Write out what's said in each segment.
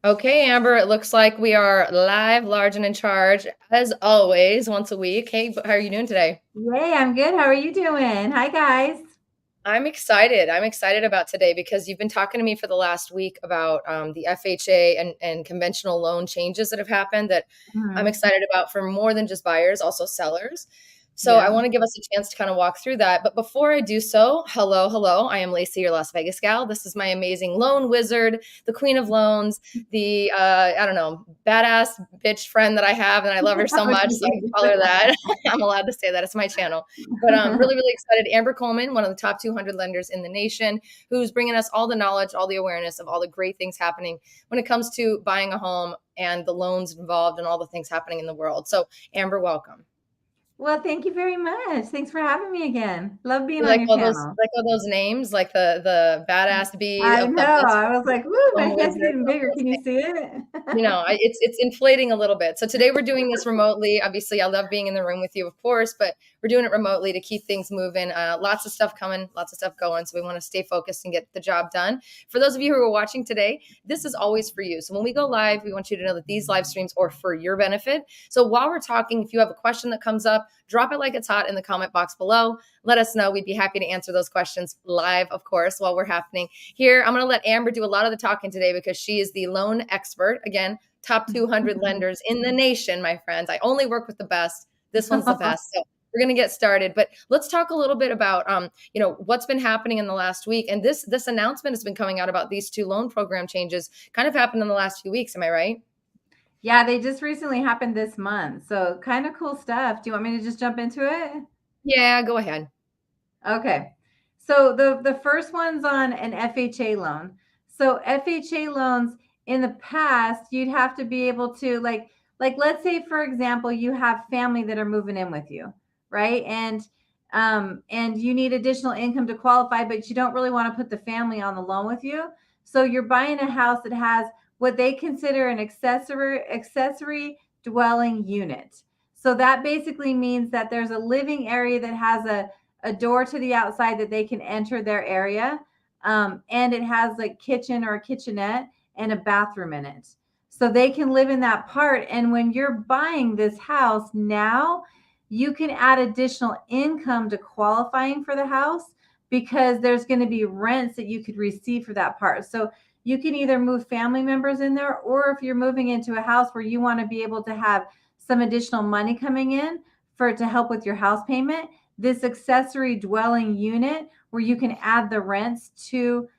Okay, Amber, it looks like we are live, large, and in charge, as always, once a week. Hey, how are you doing today? Yay, I'm good. How are you doing? Hi, guys. I'm excited. I'm excited about today because you've been talking to me for the last week about the FHA and conventional loan changes that have happened that I'm Mhm. excited about for more than just buyers, also sellers. So I Yeah. want to give us a chance to kind of walk through that. But before I do so, hello, hello. I am Laci, your Las Vegas gal. This is my amazing loan wizard, the queen of loans, the I don't know, badass bitch friend that I have, and I love her so much, so I can call her that. I'm allowed to say that. It's my channel. But really, really excited. Amber Coleman, one of the top 200 lenders in the nation, who's bringing us all the knowledge, all the awareness of all the great things happening when it comes to buying a home and the loans involved and all the things happening in the world. So, Amber, welcome. Well, thank you very much. Thanks for having me again. Love being You on your channel. like all those names, like the badass bee I know. of this I was like, woo, my loan head's wizard getting of bigger. this Can you see it? it's inflating a little bit. So today we're doing this remotely. Obviously, I love being in the room with you, of course, but we're doing it remotely to keep things moving. Lots of stuff coming, lots of stuff going. So we want to stay focused and get the job done. For those of you who are watching today, this is always for you. So when we go live, we want you to know that these live streams are for your benefit. So while we're talking, if you have a question that comes up, drop it like it's hot in the comment box below. Let us know. We'd be happy to answer those questions live, of course, while we're happening. Here, I'm going to let Amber do a lot of the talking today because she is the loan expert. Again, top 200 lenders in the nation, my friends. I only work with the best. This one's the best. So we're going to get started, but let's talk a little bit about, what's been happening in the last week. And this announcement has been coming out about these two loan program changes kind of happened in the last few weeks. Am I right? Yeah, they just recently happened this month. So kind of cool stuff. Do you want me to just jump into it? Yeah, go ahead. Okay. So the first one's on an FHA loan. So FHA loans in the past, you'd have to be able to like let's say for example, you have family that are moving in with you, right? And you need additional income to qualify, but you don't really want to put the family on the loan with you. So you're buying a house that has what they consider an accessory dwelling unit. So that basically means that there's a living area that has a door to the outside that they can enter their area. And it has a kitchen or a kitchenette and a bathroom in it. So they can live in that part. And when you're buying this house now, you can add additional income to qualifying for the house because there's going to be rents that you could receive for that part. So you can either move family members in there, or if you're moving into a house where you want to be able to have some additional money coming in for to help with your house payment, this accessory dwelling unit where you can add the rents to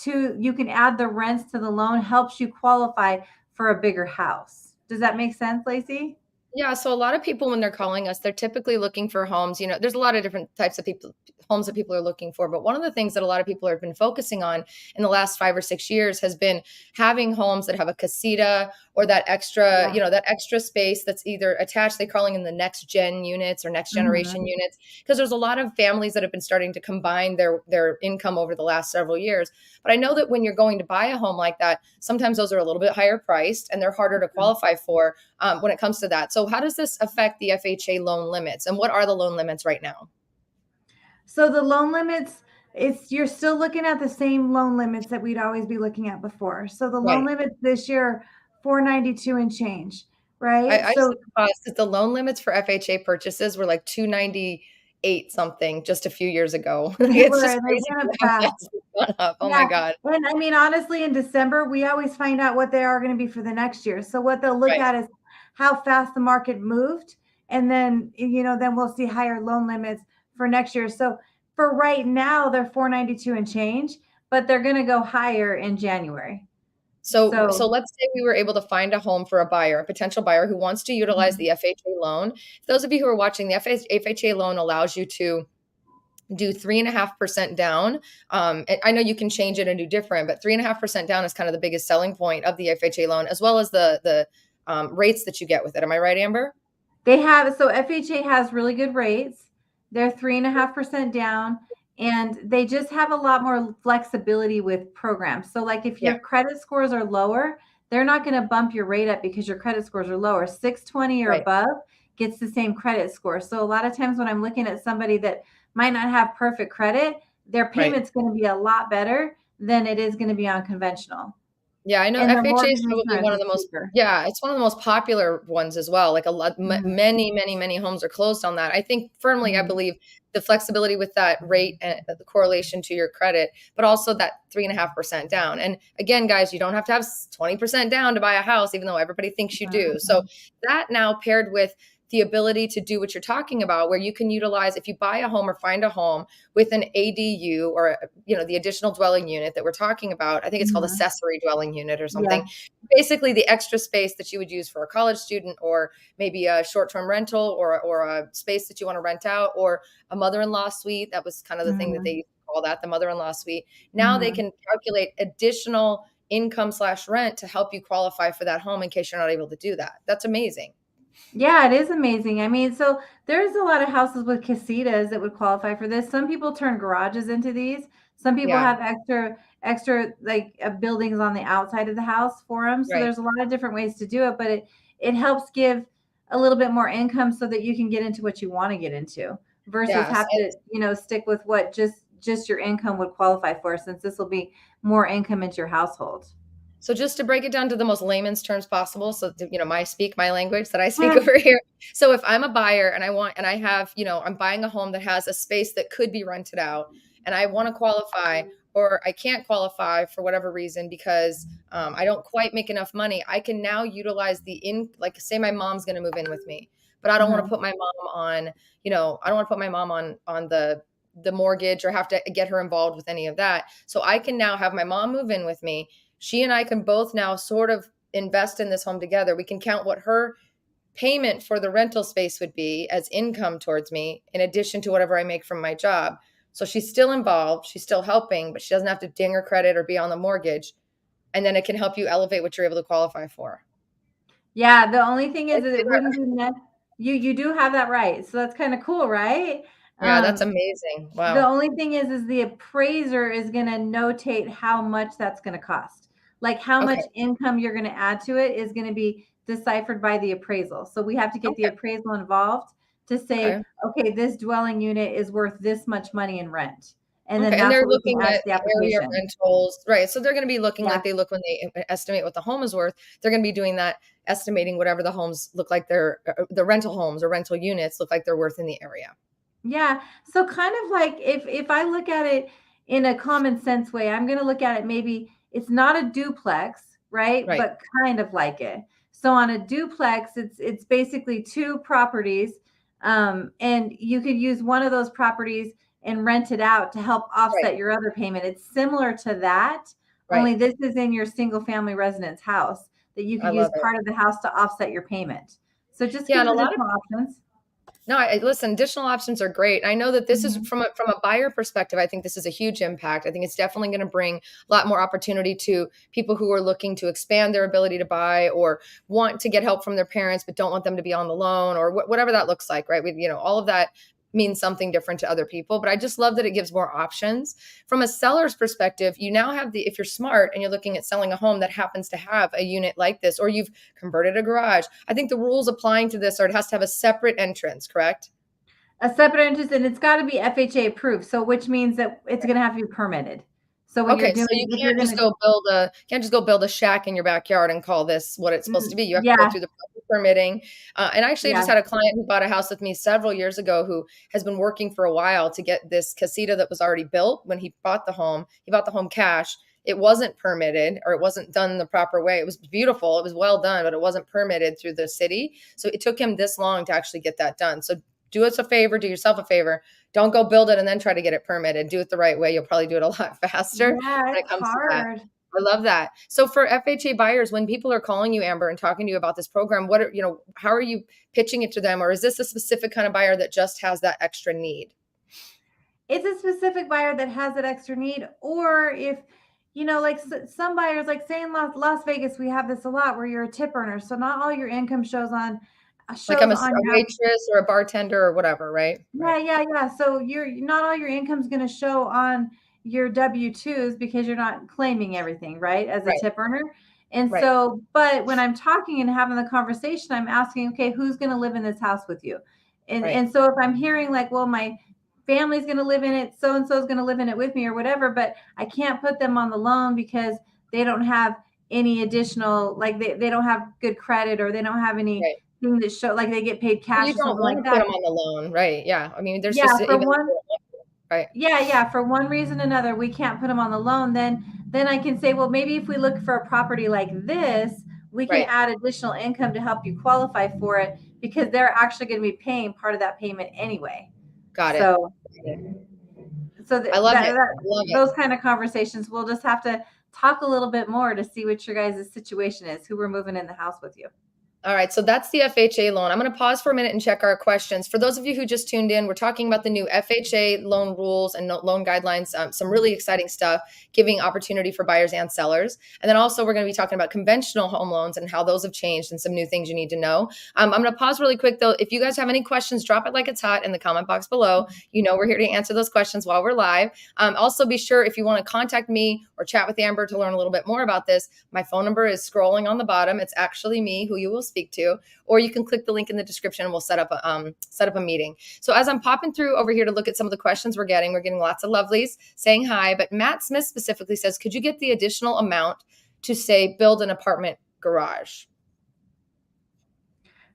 the loan helps you qualify for a bigger house. Does that make sense, Lacey? Yeah, so a lot of people when they're calling us, they're typically looking for homes. There's a lot of different types of people homes that people are looking for, but one of the things that a lot of people have been focusing on in the last 5 or 6 years has been having homes that have a casita or that extra, Yeah. that extra space that's either attached, they're calling in the next gen units or next generation Mhm. units, because there's a lot of families that have been starting to combine their income over the last several years. But I know that when you're going to buy a home like that, sometimes those are a little bit higher priced and they're harder to qualify for when it comes to that. So, how does this affect the FHA loan limits, and what are the loan limits right now? So the loan limits, it's you're still looking at the same loan limits that we'd always be looking at before. So the loan Right. limits this year 492 and change, I, right? I just So have to pause because the loan limits for FHA purchases were like 298 something just a few years ago. Like, it's just they crazy went up how fast. fast it's gone up. Oh my Yeah. God. And I mean, honestly, in December, we always find out what they are going to be for the next year. So what they'll look Right. at is how fast the market moved. And then, then we'll see higher loan limits for next year. So for right now, they're 492 and change, but they're going to go higher in January. So So, let's say we were able to find a home for a buyer, a potential buyer who wants to utilize mhm. the FHA loan. For those of you who are watching, the FHA loan allows you to do 3.5% down. I know you can change it and do different, but 3.5% down is kind of the biggest selling point of the FHA loan, as well as the rates that you get with it. Am I right, Amber? So FHA has really good rates. They're 3.5% down, and they just have a lot more flexibility with programs. So, like if Yeah, your credit scores are lower, they're not going to bump your rate up because your credit scores are lower. 620 or right, above gets the same credit score. So, a lot of times when I'm looking at somebody that might not have perfect credit, their right. payment's going to be a lot better than it is going to be on conventional. Yeah, I know and their FHA is mortgage probably insurance one of is the most, cheaper. yeah, it's one of the most popular ones as well. Like a lot, Mhm, many homes are closed on that. I think firmly, I mhm, believe the flexibility with that rate and the correlation to your credit, but also that 3.5% down. And again, guys, you don't have to have 20% down to buy a house, even though everybody thinks you mhm, do. So that now paired with the ability to do what you're talking about, where you can utilize, if you buy a home or find a home with an ADU or, the additional dwelling unit that we're talking about. I think it's called mhm. accessory dwelling unit or Yeah, something. Basically, the extra space that you would use for a college student, or maybe a short-term rental, or a space that you want to rent out, or a mother-in-law suite. That was kind of the thing that they mhm, used to call that, the mother-in-law suite. Now they mhm. can calculate additional income slash rent to help you qualify for that home in case you're not able to do that. That's amazing. Yeah, it is amazing. I mean, so there's a lot of houses with casitas that would qualify for this. Some people turn garages into these. Some people Yeah, have extra like buildings on the outside of the house for them. So right. there's a lot of different ways to do it, but it helps give a little bit more income so that you can get into what you want to get into versus Yes. have to, stick with what just your income would qualify for, since this will be more income into your household. So just to break it down to the most layman's terms possible, so my language that I speak over here. So if I'm a buyer and I have, I'm buying a home that has a space that could be rented out, and I want to qualify, or I can't qualify for whatever reason because I don't quite make enough money, I can now utilize like say my mom's going to move in with me, but I don't want to Mhm. put my mom on, I don't want to put my mom on the mortgage or have to get her involved with any of that. So I can now have my mom move in with me. She and I can both now sort of invest in this home together. We can count what her payment for the rental space would be as income towards me, in addition to whatever I make from my job. So she's still involved, she's still helping, but she doesn't have to ding her credit or be on the mortgage. And then it can help you elevate what you're able to qualify for. Yeah, the only thing I is that say it that- wouldn't be you do have that right, so that's kinda cool, right? Yeah, that's Um, amazing. the Wow. only thing is the appraiser is gonna notate how much that's gonna cost. Like, how Okay. much income you're gonna add to it is gonna be deciphered by the appraisal. So we have to get the Okay. appraisal involved to Okay. say, "Okay, this dwelling unit is worth this much money in rent." And then Okay, and that's they're what we can looking add to at the the area application. rentals, right? So they're going to be looking Yeah. like they look when they estimate what the home is worth. They're going to be doing that, estimating whatever the homes look like the rental homes or rental units look like they're worth in the area. Yeah. So kind of like if I look at it in a common sense way, I'm going to look at it maybe it's not a duplex, right? Right, But kind of like it. So on a duplex, it's basically two properties, and you could use one of those properties and rent it out to help right, offset your other payment. It's similar to that, right. only this is in your single family residence house that you I could use love it. part of the house to offset your payment. So it just Yeah, and gives a lot of additional options. no, listen, additional options are great. I know that this is Mhm. from a buyer perspective, I think this is a huge impact. I think it's definitely going to bring a lot more opportunity to people who are looking to expand their ability to buy, or want to get help from their parents but don't want them to be on the loan, or whatever that looks like, right? All of that means something different to other people, but I just love that it gives more options. From a seller's perspective, you now have if you're smart and you're looking at selling a home that happens to have a unit like this, or you've converted a garage, I think the rules applying to this are it has to have a separate entrance, correct? A separate interest, and it's gotta be FHA approved, so which means that it's gonna have to be permitted. So when you're Okay, so doing you if you're can't just gonna go build a shack in your backyard and call this what it's supposed to be. You have to go yeah, through the proper permitting. And actually, I just yeah, had a client who bought a house with me several years ago who has been working for a while to get this casita that was already built. When he bought the home, he bought the home cash. It wasn't permitted, or it wasn't done the proper way. It was beautiful, it was well done, but it wasn't permitted through the city. So it took him this long to actually get that done. So do us a favor, do yourself a favor. Don't go build it and then try to get it permitted. Do it the right way. You'll probably do it a lot faster yeah, when it's it comes to that. hard. I love that. So for FHA buyers, when people are calling you, Amber, and talking to you about this program, how are you pitching it to them? Or is this a specific kind of buyer that just has that extra need? It's a specific buyer that has that extra need, or if like some buyers, like say in Las Vegas, we have this a lot where you're a tip earner, so not all your income Like I'm shows a on your waitress or a bartender or whatever, right? yeah, Right. yeah, yeah. So you're not all your income's going to show on your W-2s because you're not claiming everything, right? As a Right. tip earner. And Right. so, but when I'm talking and having the conversation, I'm asking, okay, who's going to live in this house with you? And Right. and so if I'm hearing like, well, my family's going to live in it, so and so is going to live in it with me or whatever, but I can't put them on the loan because they don't have any additional, like they don't have good credit, or they don't have anything Right. that show like they get paid Well, cash you or don't something want like to put that. them on the loan, right? Yeah. I mean, there's just Yeah, for even one right, yeah, for one reason or another, we can't put them on the loan, then I can say, well, maybe if we look for a property like this, we can right. add additional income to help you qualify for it, because they're actually going to be paying part of that payment anyway. Got it. So Got it. so I that, love that, it. that I love it. those kind of conversations, we'll just have to talk a little bit more to see what your guys' situation is, who we're moving in the house with you. All right, so that's the FHA loan. I'm going to pause for a minute and check our questions. For those of you who just tuned in, we're talking about the new FHA loan rules and loan guidelines, some really exciting stuff, giving opportunity for buyers and sellers. And then also, we're going to be talking about conventional home loans and how those have changed and some new things you need to know. I'm going to pause really quick, though. If you guys have any questions, drop it like it's hot in the comment box below. You know, we're here to answer those questions while we're live. Also, be sure if you want to contact me or chat with Amber to learn a little bit more about this, my phone number is scrolling on the bottom. It's actually me who you will speak to, or you can click the link in the description and we'll set up a meeting. So as I'm popping through over here to look at some of the questions we're getting lots of lovelies saying hi, but Matt Smith specifically says, could you get the additional amount to say build an apartment garage?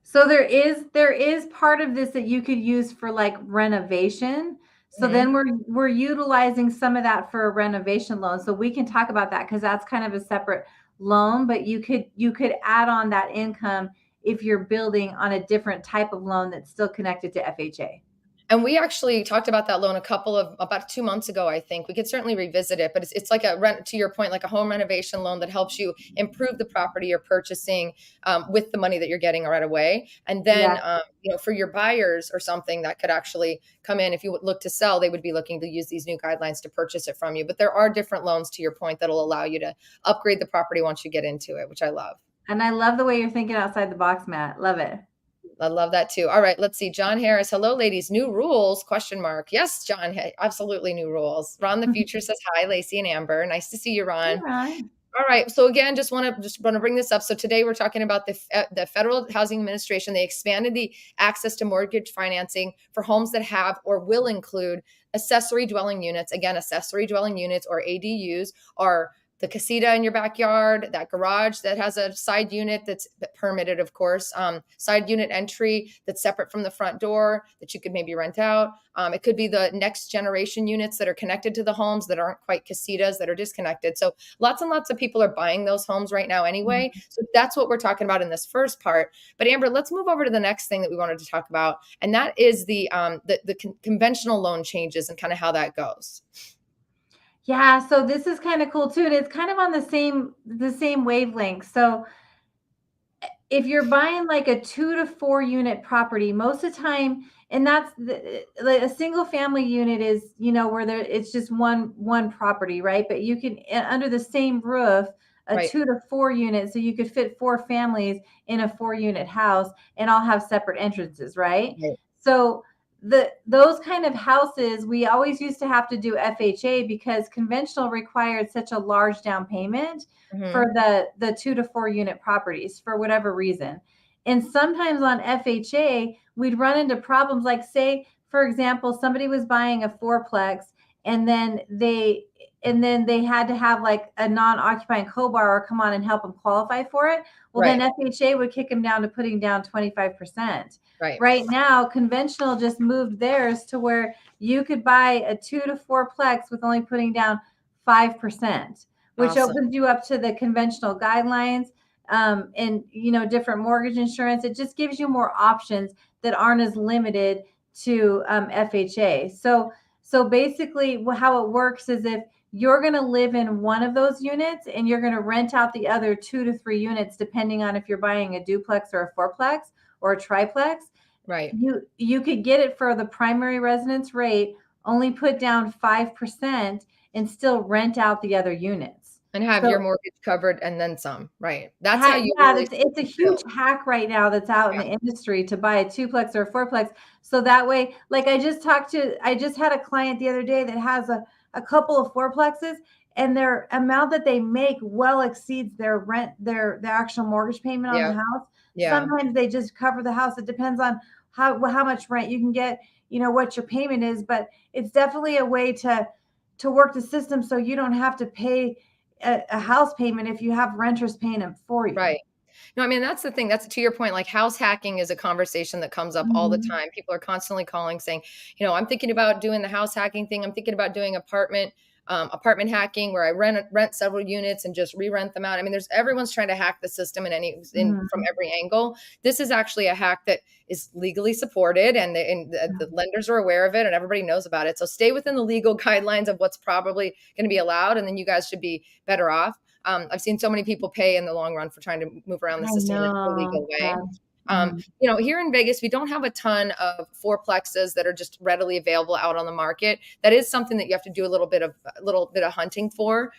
So there is part of this that you could use for like renovation. So Mm-hmm. then we're utilizing some of that for a renovation loan. So we can talk about that, because that's kind of a separate loan, but you could add on that income if you're building on a different type of loan that's still connected to FHA. And we actually talked about that loan about 2 months ago, I think. We could certainly revisit it, but it's like a rent, to your point, like a home renovation loan that helps you improve the property you're purchasing with the money that you're getting right away. And then, Yeah. for your buyers or something that could actually come in, if you would look to sell, they would be looking to use these new guidelines to purchase it from you. But there are different loans, to your point, that'll allow you to upgrade the property once you get into it, which I love. And I love the way you're thinking outside the box, Matt. Love it. I love that too. All right, let's see. John Harris. Hello, ladies. New rules? Question mark. Yes, John. Absolutely new rules. Ron the Future says hi, Laci and Amber. Nice to see you, Hey, Ron. Ron. All right. So again, just want to bring this up. So today we're talking about the Federal Housing Administration. They expanded the access to mortgage financing for homes that have or will include accessory dwelling units. Again, accessory dwelling units, or ADUs, are the casita in your backyard, that garage that has a side unit that's permitted, of course, side unit entry that's separate from the front door that you could maybe rent out. It could be the next generation units that are connected to the homes that aren't quite casitas, that are disconnected. So lots and lots of people are buying those homes right now anyway. So that's what we're talking about in this first part. But Amber, let's move over to the next thing that we wanted to talk about, and that is the conventional loan changes and kind of how that goes. Yeah, so this is kind of cool too, and it's kind of on the same wavelength. So if you're buying like a 2 to 4 unit property, most of the time, and like a single family unit is, where it's just one property, right? But you can, under the same roof, a Right. 2 to 4 unit, so you could fit 4 families in a 4 unit house and all have separate entrances, right? Right. So those kind of houses, we always used to have to do FHA because conventional required such a large down payment Mm-hmm. for the 2 to 4 unit properties for whatever reason. And sometimes on FHA, we'd run into problems like, say, for example, somebody was buying a fourplex, and then they had to have like a non-occupying co-borrower come on and help them qualify for it. Well, Right. then FHA would kick them down to putting down 25%. Right. Right now, conventional just moved theirs to where you could buy a 2 to 4 plex with only putting down 5%, which Awesome. opens you up to the conventional guidelines, and different mortgage insurance. It just gives you more options that aren't as limited to FHA. So basically, how it works is, if you're going to live in one of those units and you're going to rent out the other 2 to 3 units, depending on if you're buying a duplex or a fourplex or a triplex, Right. you could get it for the primary residence rate, only put down 5%, and still rent out the other units. And have your So mortgage covered and then some. Right. That's how you yeah, really it's a huge build. hack right now that's out in Yeah. the industry, to buy a twoplex or a fourplex. So that way, like, I just had a client the other day that has a couple of fourplexes, and their amount that they make well exceeds their rent, their actual mortgage payment on the Yeah. house. Yeah. Sometimes they just cover the house. It depends on how much rent you can get, what your payment is, but it's definitely a way to work the system so you don't have to pay a house payment if you have renters paying it for you. Right. No, I mean, that's the thing. That's to your point. Like house hacking is a conversation that comes up all the Mhm. time. People are constantly calling saying, I'm thinking about doing the house hacking thing. I'm thinking about doing apartment hacking where I rent several units and just re-rent them out. I mean, everyone's trying to hack the system from Mhm. every angle. This is actually a hack that is legally supported, and the lenders are aware of it, and everybody knows about it. So stay within the legal guidelines of what's probably going to be allowed, and then you guys should be better off. I've seen so many people pay in the long run for trying to move around the I system in an know. illegal way. That's mhm. Here in Vegas, we don't have a ton of fourplexes that are just readily available out on the market. That is something that you have to do a little bit of hunting for.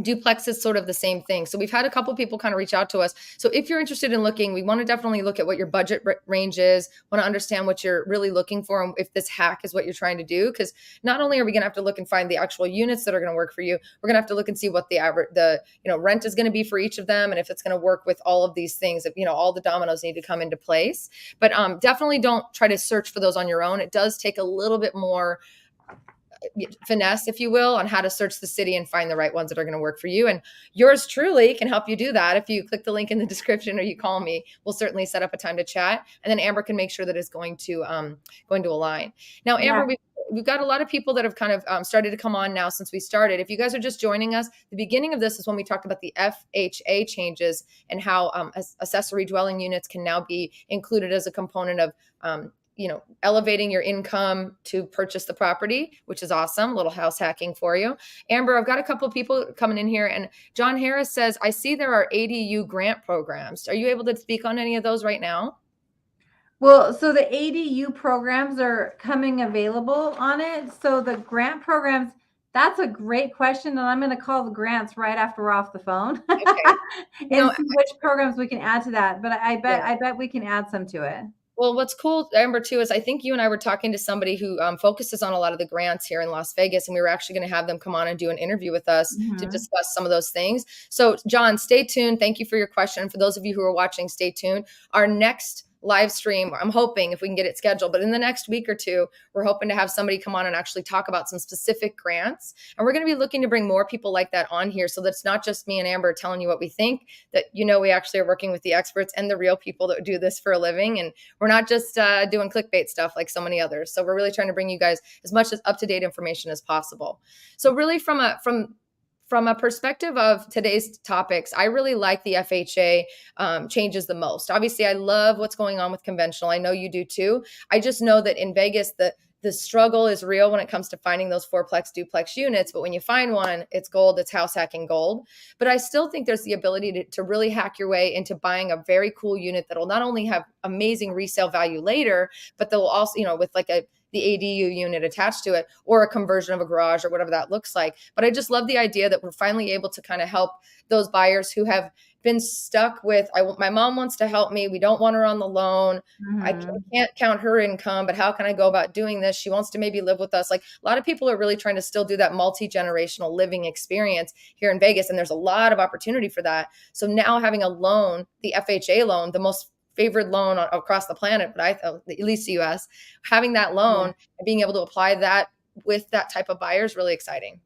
Duplex is sort of the same thing. So we've had a couple people kind of reach out to us. So if you're interested in looking, we want to definitely look at what your budget range is, want to understand what you're really looking for and if this hack is what you're trying to do. Because not only are we going to have to look and find the actual units that are going to work for you, we're going to have to look and see what the rent is going to be for each of them, and if it's going to work with all of these things. If all the dominoes need to come into place. But definitely don't try to search for those on your own. It does take a little bit more finesse, if you will, on how to search the city and find the right ones that are going to work for you. And yours truly can help you do that. If you click the link in the description or you call me, we'll certainly set up a time to chat. And then Amber can make sure that it's going to align. Now, Amber, Yeah. we've got a lot of people that have kind of started to come on now since we started. If you guys are just joining us, the beginning of this is when we talked about the FHA changes and how accessory dwelling units can now be included as a component of elevating your income to purchase the property, which is awesome. A little house hacking for you. Amber, I've got a couple of people coming in here, and John Harris says, I see there are ADU grant programs. Are you able to speak on any of those right now? Well, so the ADU programs are coming available on it. So the grant programs, that's a great question. And I'm going to call the grants right after we're off the phone Okay. You and know, see which programs we can add to that. But yeah. I bet we can add some to it. Well, what's cool, Amber, too, is I think you and I were talking to somebody who focuses on a lot of the grants here in Las Vegas, and we were actually going to have them come on and do an interview with us to Mhm. discuss some of those things. So, John, stay tuned. Thank you for your question. For those of you who are watching, stay tuned. Our next live stream, I'm hoping if we can get it scheduled, but in the next week or two, we're hoping to have somebody come on and actually talk about some specific grants. And we're going to be looking to bring more people like that on here so that it's not just me and Amber telling you what we think, that we actually are working with the experts and the real people that do this for a living. And we're not just doing clickbait stuff like so many others. So we're really trying to bring you guys as much as up-to-date information as possible. So really from a perspective of today's topics, I really like the FHA changes the most. Obviously, I love what's going on with conventional. I know you do too. I just know that in Vegas, the struggle is real when it comes to finding those fourplex duplex units. But when you find one, it's gold, it's house hacking gold. But I still think there's the ability to really hack your way into buying a very cool unit that'll not only have amazing resale value later, but they'll also, with like the ADU unit attached to it, or a conversion of a garage or whatever that looks like. But I just love the idea that we're finally able to kind of help those buyers who have been stuck with, my mom wants to help me. We don't want her on the loan. I Mhm. can't count her income, but how can I go about doing this? She wants to maybe live with us. Like a lot of people are really trying to still do that multi-generational living experience here in Vegas. And there's a lot of opportunity for that. So now having a loan, the FHA loan, the most favored loan across the planet, but at least the US, having that Yeah. loan and being able to apply that with that type of buyer is really exciting.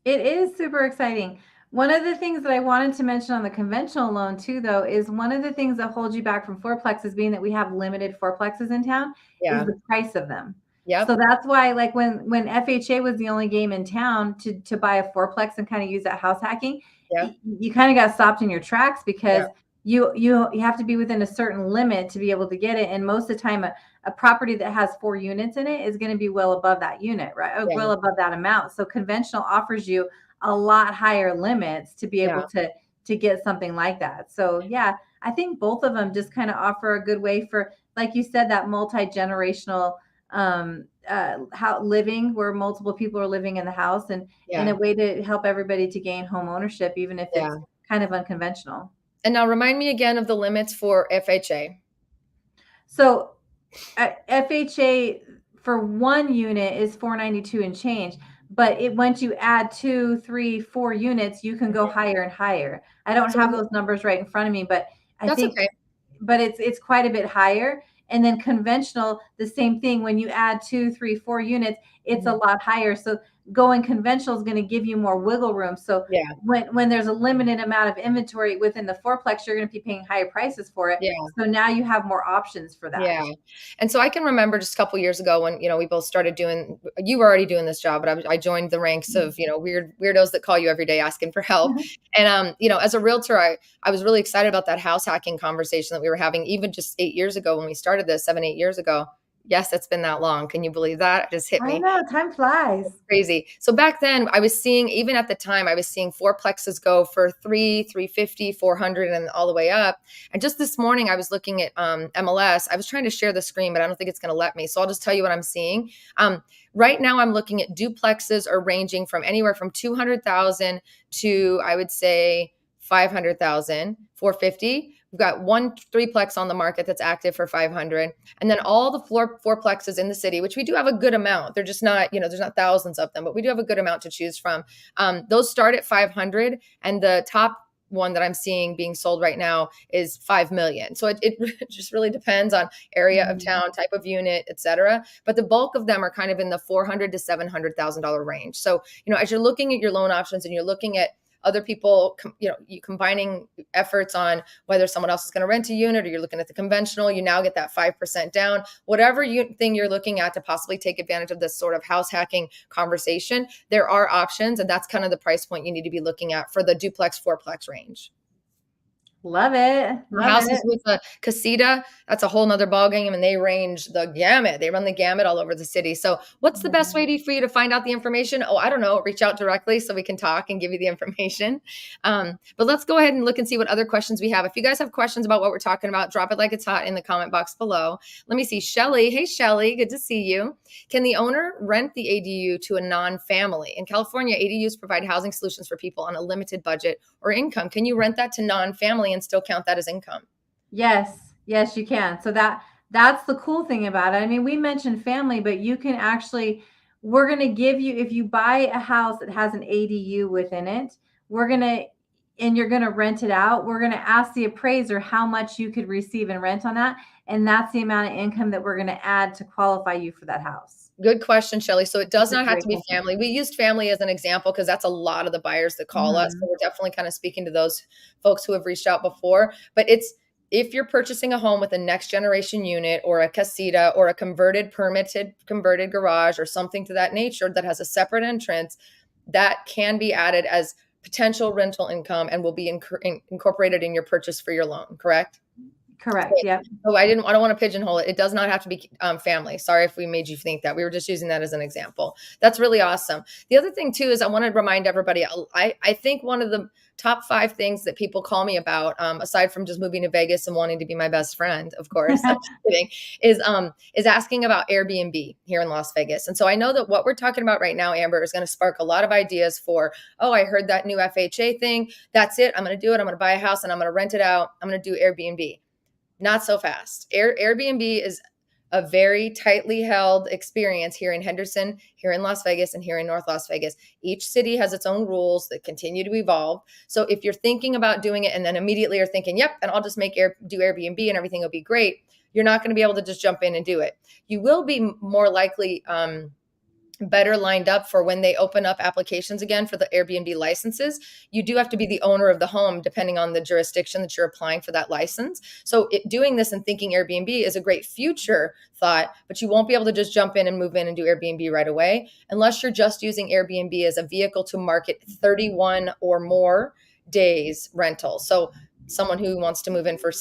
It is super exciting. One of the things that I wanted to mention on the conventional loan too, though, is one of the things that holds you back from fourplexes, being that we have limited fourplexes in town, is Yeah. the price of them. So Yep. that's why, like when FHA was the only game in town to buy a fourplex and kind of use that house hacking, Yeah. you kind of got stopped in your tracks Yeah. because you have to be within a certain limit to be able to get it. And most of the time, a property that has 4 units in it is going to be well above that unit, right? Or Yeah. well above that amount. So conventional offers you a lot higher limits to be able Yeah. to get something like that. So yeah, I think both of them just kind of offer a good way for, like you said, that multi-generational how living where multiple people are living in the house, and a Yeah. way to help everybody to gain home ownership, even if it's Yeah. kind of unconventional. And now remind me again of the limits for FHA. So FHA for one unit is 492 and change, but once you add 2, 3, 4 units, you can go higher and higher. I don't have So those numbers right in front of me, but I that's think, okay. but it's quite a bit higher. And then conventional, the same thing. When you add 2, 3, 4 units, it's a Mhm. lot higher. So going conventional is going to give you more wiggle room. So Yeah. when there's a limited amount of inventory within the fourplex, you're going to be paying higher prices for it. Yeah. So now you have more options for that. Yeah. And so I can remember just a couple years ago when, we both started doing, you were already doing this job, but I joined the ranks of, weirdos that call you every day asking for help. And, as a realtor, I was really excited about that house hacking conversation that we were having even just 8 years ago when we started this, 7, 8 years ago. Yes, it's been that long. Can you believe that? It just hit I me. know, time flies. Crazy. So back then I was seeing, even at the time, I was seeing fourplexes go for 350, 400, and all the way up. And just this morning I was looking at MLS. I was trying to share the screen, but I don't think it's going to let me. So I'll just tell you what I'm seeing. Right now I'm looking at duplexes are ranging from anywhere from 200,000 to, I would say, 500,000, 450. We've got one threeplex on the market that's active for 500. And then all the fourplexes in the city, which we do have a good amount. They're just not, there's not thousands of them, but we do have a good amount to choose from. Those start at 500, and the top one that I'm seeing being sold right now is 5 million. So it just really depends on area of town, type of unit, et cetera. But the bulk of them are kind of in the $400,000 to $700,000 range. So, as you're looking at your loan options and you're looking at other people, you combining efforts on whether someone else is going to rent a unit or you're looking at the conventional, you now get that 5% down. Whatever thing you're looking at to possibly take advantage of this sort of house hacking conversation, there are options. And that's kind of the price point you need to be looking at for the duplex, fourplex range. Love it. Houses with a casita, that's a whole nother ballgame, and they range the gamut. They run the gamut all over the city. So what's the best way for you to find out the information? Oh, I don't know. Reach out directly so we can talk and give you the information. But let's go ahead and look and see what other questions we have. If you guys have questions about what we're talking about, drop it like it's hot in the comment box below. Let me see. Shelly. Hey, Shelly. Good to see you. Can the owner rent the ADU to a non-family? In California, ADUs provide housing solutions for people on a limited budget or income. Can you rent that to non-family and still count that as income? Yes, you can. So that's the cool thing about it. I mean, we mentioned family, but you can actually, we're going to give you, if you buy a house that has an ADU within it, and you're going to rent it out, we're going to ask the appraiser how much you could receive in rent on that. And that's the amount of income that we're going to add to qualify you for that house. Good question, Shelly. So it does not have to be family. We used family as an example because that's a lot of the buyers that call us. So we're definitely kind of speaking to those folks who have reached out before. But if you're purchasing a home with a next generation unit or a casita or a permitted converted garage or something to that nature that has a separate entrance, that can be added as potential rental income and will be incorporated in your purchase for your loan, correct? Correct. Yeah. So I don't want to pigeonhole it. It does not have to be family. Sorry if we made you think that. We were just using that as an example. That's really awesome. The other thing too is I want to remind everybody. I think one of the top 5 things that people call me about, aside from just moving to Vegas and wanting to be my best friend, of course, I'm just kidding, is asking about Airbnb here in Las Vegas. And so I know that what we're talking about right now, Amber, is going to spark a lot of ideas for, oh, I heard that new FHA thing. That's it. I'm going to do it. I'm going to buy a house and I'm going to rent it out. I'm going to do Airbnb. Not so fast. Airbnb is a very tightly held experience here in Henderson, here in Las Vegas, and here in North Las Vegas. Each city has its own rules that continue to evolve. So if you're thinking about doing it and then immediately are thinking, yep, and I'll just do Airbnb and everything will be great, you're not going to be able to just jump in and do it. You will be more likely better lined up for when they open up applications again for the Airbnb licenses. You do have to be the owner of the home, depending on the jurisdiction that you're applying for that license. So doing this and thinking Airbnb is a great future thought, but you won't be able to just jump in and move in and do Airbnb right away, unless you're just using Airbnb as a vehicle to market 31 or more days rental. So someone who wants to move in for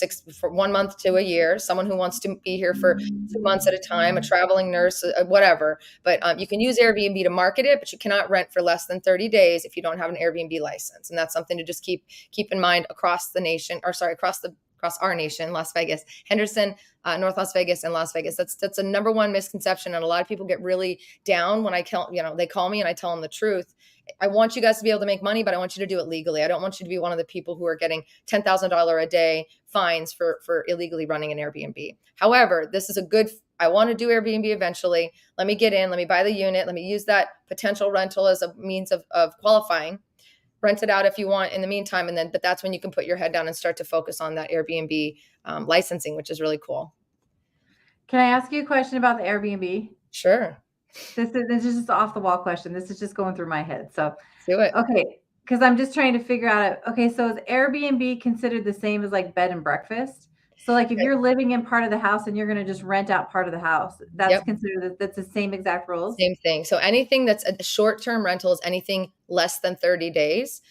1 month to a year, someone who wants to be here for 2 months at a time, a traveling nurse, whatever. But you can use Airbnb to market it, but you cannot rent for less than 30 days if you don't have an Airbnb license. And that's something to just keep in mind across the nation, across our nation, Las Vegas, Henderson, North Las Vegas, and Las Vegas. That's a number one misconception. And a lot of people get really down when they call me and I tell them the truth. I want you guys to be able to make money, but I want you to do it legally. I don't want you to be one of the people who are getting $10,000 a day fines for illegally running an Airbnb. However, this is I want to do Airbnb eventually. Let me get in, let me buy the unit. Let me use that potential rental as a means of qualifying. Rent it out if you want in the meantime. But that's when you can put your head down and start to focus on that Airbnb licensing, which is really cool. Can I ask you a question about the Airbnb? Sure. This is just an off the wall question. This is just going through my head. So, Let's do it. okay, because I'm just trying to figure out. Okay, so is Airbnb considered the same as like bed and breakfast? So, like, if Okay. you're living in part of the house and you're going to just rent out part of the house, that's Yep. considered that's the same exact rules. Same thing. So anything that's a short-term rental is anything less than 30 days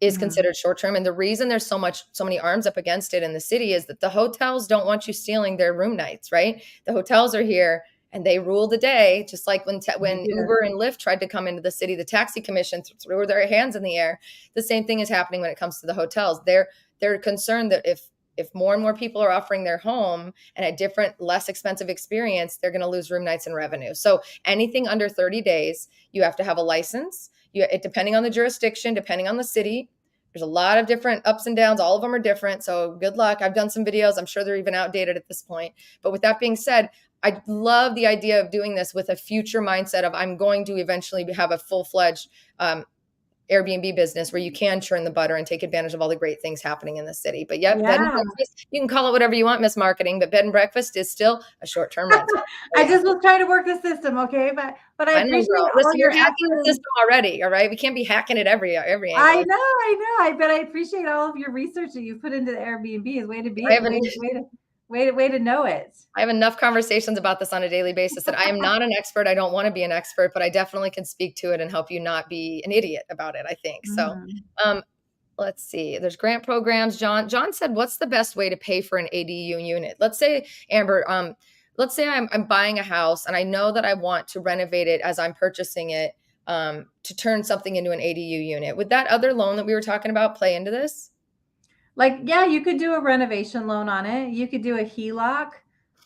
is Hmm. considered short-term. And the reason there's so many arms up against it in the city is that the hotels don't want you stealing their room nights, right? The hotels are here and they rule the day, just like when Yeah. Uber and Lyft tried to come into the city, the taxi commission threw their hands in the air. The same thing is happening when it comes to the hotels. They're concerned that if more and more people are offering their home and a different, less expensive experience, they're going to lose room nights and revenue. So anything under 30 days, you have to have a license. Depending on the jurisdiction, depending on the city, there's a lot of different ups and downs. All of them are different. So good luck. I've done some videos. I'm sure they're even outdated at this point. But with that being said, I love the idea of doing this with a future mindset of I'm going to eventually have a full-fledged Airbnb business where you can churn the butter and take advantage of all the great things happening in the city. But yep, bed and Yeah. breakfast, you can call it whatever you want, Miss Marketing, but bed and breakfast is still a short-term rental. So I yeah, just was trying to work the system, okay? But I I know, appreciate girl. all Listen, you're your hacking the answers. system already, all right? We can't be hacking it every I angle. know, I know. But I appreciate all of your research that you put into the Airbnb. Is way to be I it. have an Way to know it. I have enough conversations about this on a daily basis that I am not an expert. I don't want to be an expert, but I definitely can speak to it and help you not be an idiot about it, I think. So, Mhm. um, let's see. There's grant programs. John said, "What's the best way to pay for an ADU unit?" Let's say, Amber, let's say I'm buying a house and I know that I want to renovate it as I'm purchasing it, to turn something into an ADU unit. Would that other loan that we were talking about play into this? Like, yeah, you could do a renovation loan on it. You could do a HELOC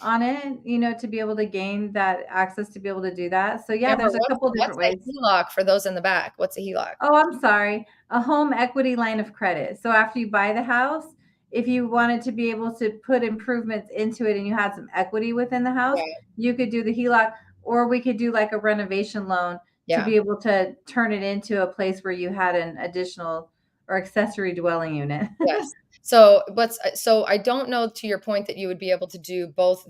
on it, to be able to gain that access to be able to do that. So yeah, Amber, there's a couple what's different a ways. HELOC for those in the back? What's a HELOC? Oh, I'm sorry. A home equity line of credit. So after you buy the house, if you wanted to be able to put improvements into it and you had some equity within the house, Yeah, you could do the HELOC, or we could do like a renovation loan to yeah. be able to turn it into a place where you had an additional or accessory dwelling unit. Yes. So I don't know, to your point, that you would be able to do both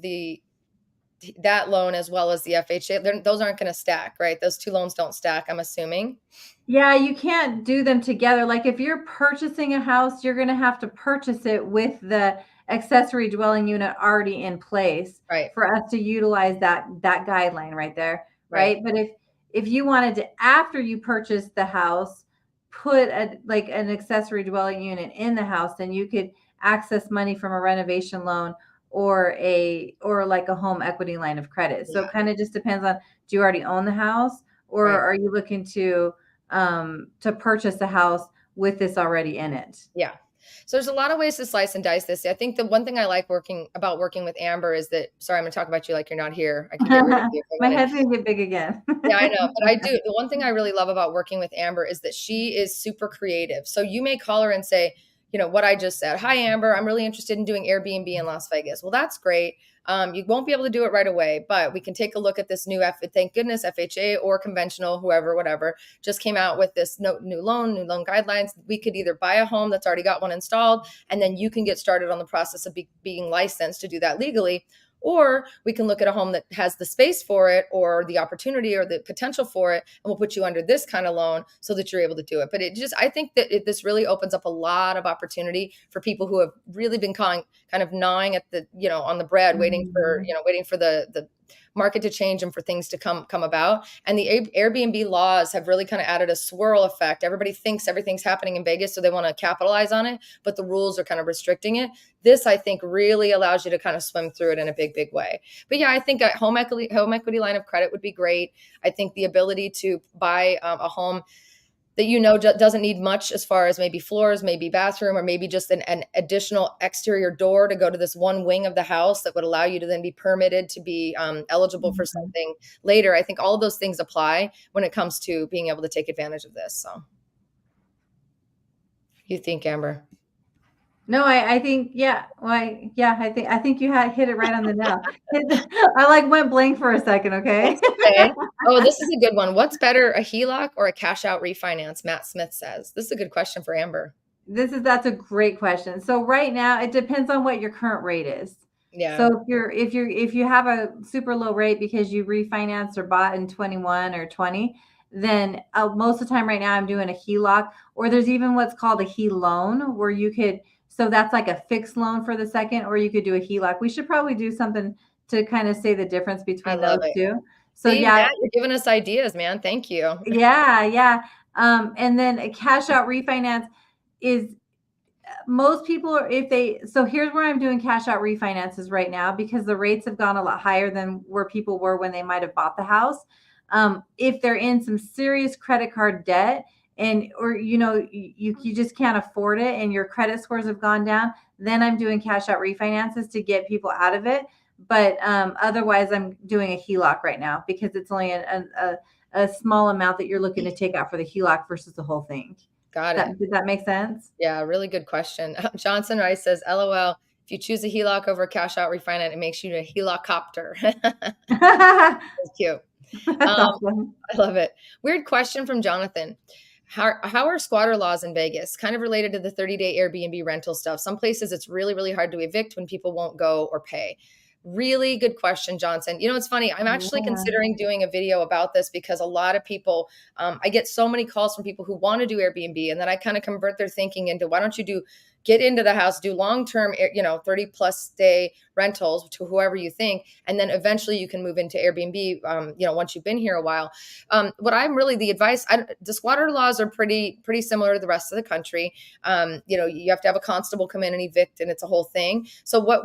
that loan as well as the FHA. Those aren't going to stack, right? Those two loans don't stack, I'm assuming. Yeah, you can't do them together. Like if you're purchasing a house, you're going to have to purchase it with the accessory dwelling unit already in place Right, for us to utilize that guideline right there, right. right? But if you wanted to, after you purchase the house, put like an accessory dwelling unit in the house, then you could access money from a renovation loan or like a home equity line of credit. So Yeah, it kind of just depends on, do you already own the house, or right. are you looking to purchase a house with this already in it? Yeah. So there's a lot of ways to slice and dice this. I think the one thing I like working with Amber is that, sorry, I'm going to talk about you like you're not here. I could get rid of you if I My wanted. head's gonna get big again. Yeah, I know. But I do. The one thing I really love about working with Amber is that she is super creative. So you may call her and say, what I just said. Hi, Amber. I'm really interested in doing Airbnb in Las Vegas. Well, that's great. You won't be able to do it right away, but we can take a look at this new thank goodness FHA or conventional, whoever, whatever, just came out with this new loan guidelines. We could either buy a home that's already got one installed, and then you can get started on the process of being licensed to do that legally. Or we can look at a home that has the space for it or the opportunity or the potential for it, and we'll put you under this kind of loan so that you're able to do it. But I think that this really opens up a lot of opportunity for people who have really been kind of gnawing at on the bread, Mhm. waiting for the market to change and for things to come about. And the Airbnb laws have really kind of added a swirl effect. Everybody thinks everything's happening in Vegas, so they want to capitalize on it, but the rules are kind of restricting it. This, I think, really allows you to kind of swim through it in a big way. But yeah, I think a home equity line of credit would be great. I think the ability to buy a home that doesn't need much as far as maybe floors, maybe bathroom, or maybe just an additional exterior door to go to this one wing of the house that would allow you to then be permitted to be eligible for Mhm. something later. I think all of those things apply when it comes to being able to take advantage of this. So, you think, Amber? No, I think, yeah. Well, yeah, I think you had hit it right on the nail. I like went blank for a second, okay? That's okay. Oh, this is a good one. What's better, a HELOC or a cash out refinance? Matt Smith says. This is a good question for Amber. That's a great question. So right now, it depends on what your current rate is. Yeah, So if you have a super low rate because you refinanced or bought in 21 or 20, then most of the time right now I'm doing a HELOC, or there's even what's called a HE loan where you could, so that's like a fixed loan for the second, or you could do a HELOC. We should probably do something to kind of say the difference I between those love it. two. So See, yeah, Matt, you're giving us ideas, man. Thank you. yeah. And then a cash out refinance is, most people are, if they, so here's where I'm doing cash out refinances right now because the rates have gone a lot higher than where people were when they might have bought the house. If they're in some serious credit card debt, and or you just can't afford it and your credit scores have gone down, then I'm doing cash out refinances to get people out of it. But otherwise I'm doing a HELOC right now because it's only a small amount that you're looking to take out for the HELOC versus the whole thing. Got it. Does that make sense? Yeah, really good question. Johnson Rice says, LOL, if you choose a HELOC over cash out refinance, it makes you a HELOCopter. That's cute. That's Um, awesome. I love it. Weird question from Jonathan. How are squatter laws in Vegas? Kind of related to the 30-day Airbnb rental stuff. Some places it's really, really hard to evict when people won't go or pay. Really good question, Johnson. You know, it's funny. I'm actually Yeah. considering doing a video about this because a lot of people, I get so many calls from people who want to do Airbnb, and then I kind of convert their thinking into why don't you get into the house, do long-term, 30 plus day rentals to whoever you think. And then eventually you can move into Airbnb, once you've been here a while. What I'm really the advice, the squatter laws are pretty similar to the rest of the country. You have to have a constable come in and evict, and it's a whole thing. So what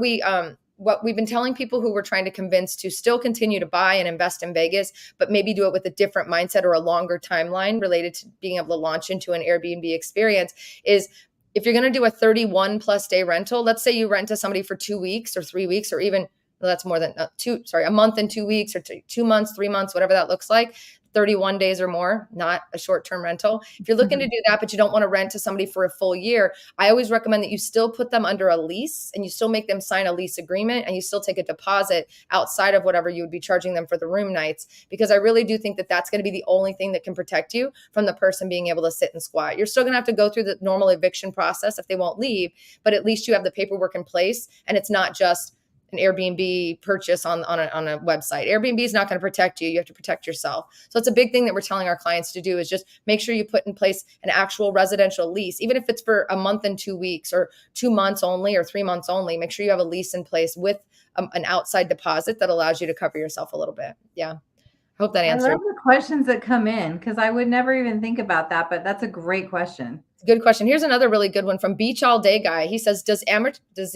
we've been telling people who we're trying to convince to still continue to buy and invest in Vegas, but maybe do it with a different mindset or a longer timeline related to being able to launch into an Airbnb experience is if you're going to do a 31 plus day rental, let's say you rent to somebody for 2 weeks or 3 weeks, or even that's more than a month and 2 weeks, or 2 months, 3 months, whatever that looks like. 31 days or more, not a short-term rental. If you're looking to do that, but you don't want to rent to somebody for a full year, I always recommend that you still put them under a lease and you still make them sign a lease agreement and you still take a deposit outside of whatever you would be charging them for the room nights. Because I really do think that that's going to be the only thing that can protect you from the person being able to sit and squat. You're still going to have to go through the normal eviction process if they won't leave, but at least you have the paperwork in place and it's not just an Airbnb purchase on a website. Airbnb is not going to protect you. You have to protect yourself. So it's a big thing that we're telling our clients to do is just make sure you put in place an actual residential lease, even if it's for a month and 2 weeks or 2 months only or 3 months only. Make sure you have a lease in place with an outside deposit that allows you to cover yourself a little bit. Yeah. I hope that I answered. love the questions that come in because I would never even think about that, but that's a great question. Good question. Here's another really good one from Beach All Day Guy. He says, does the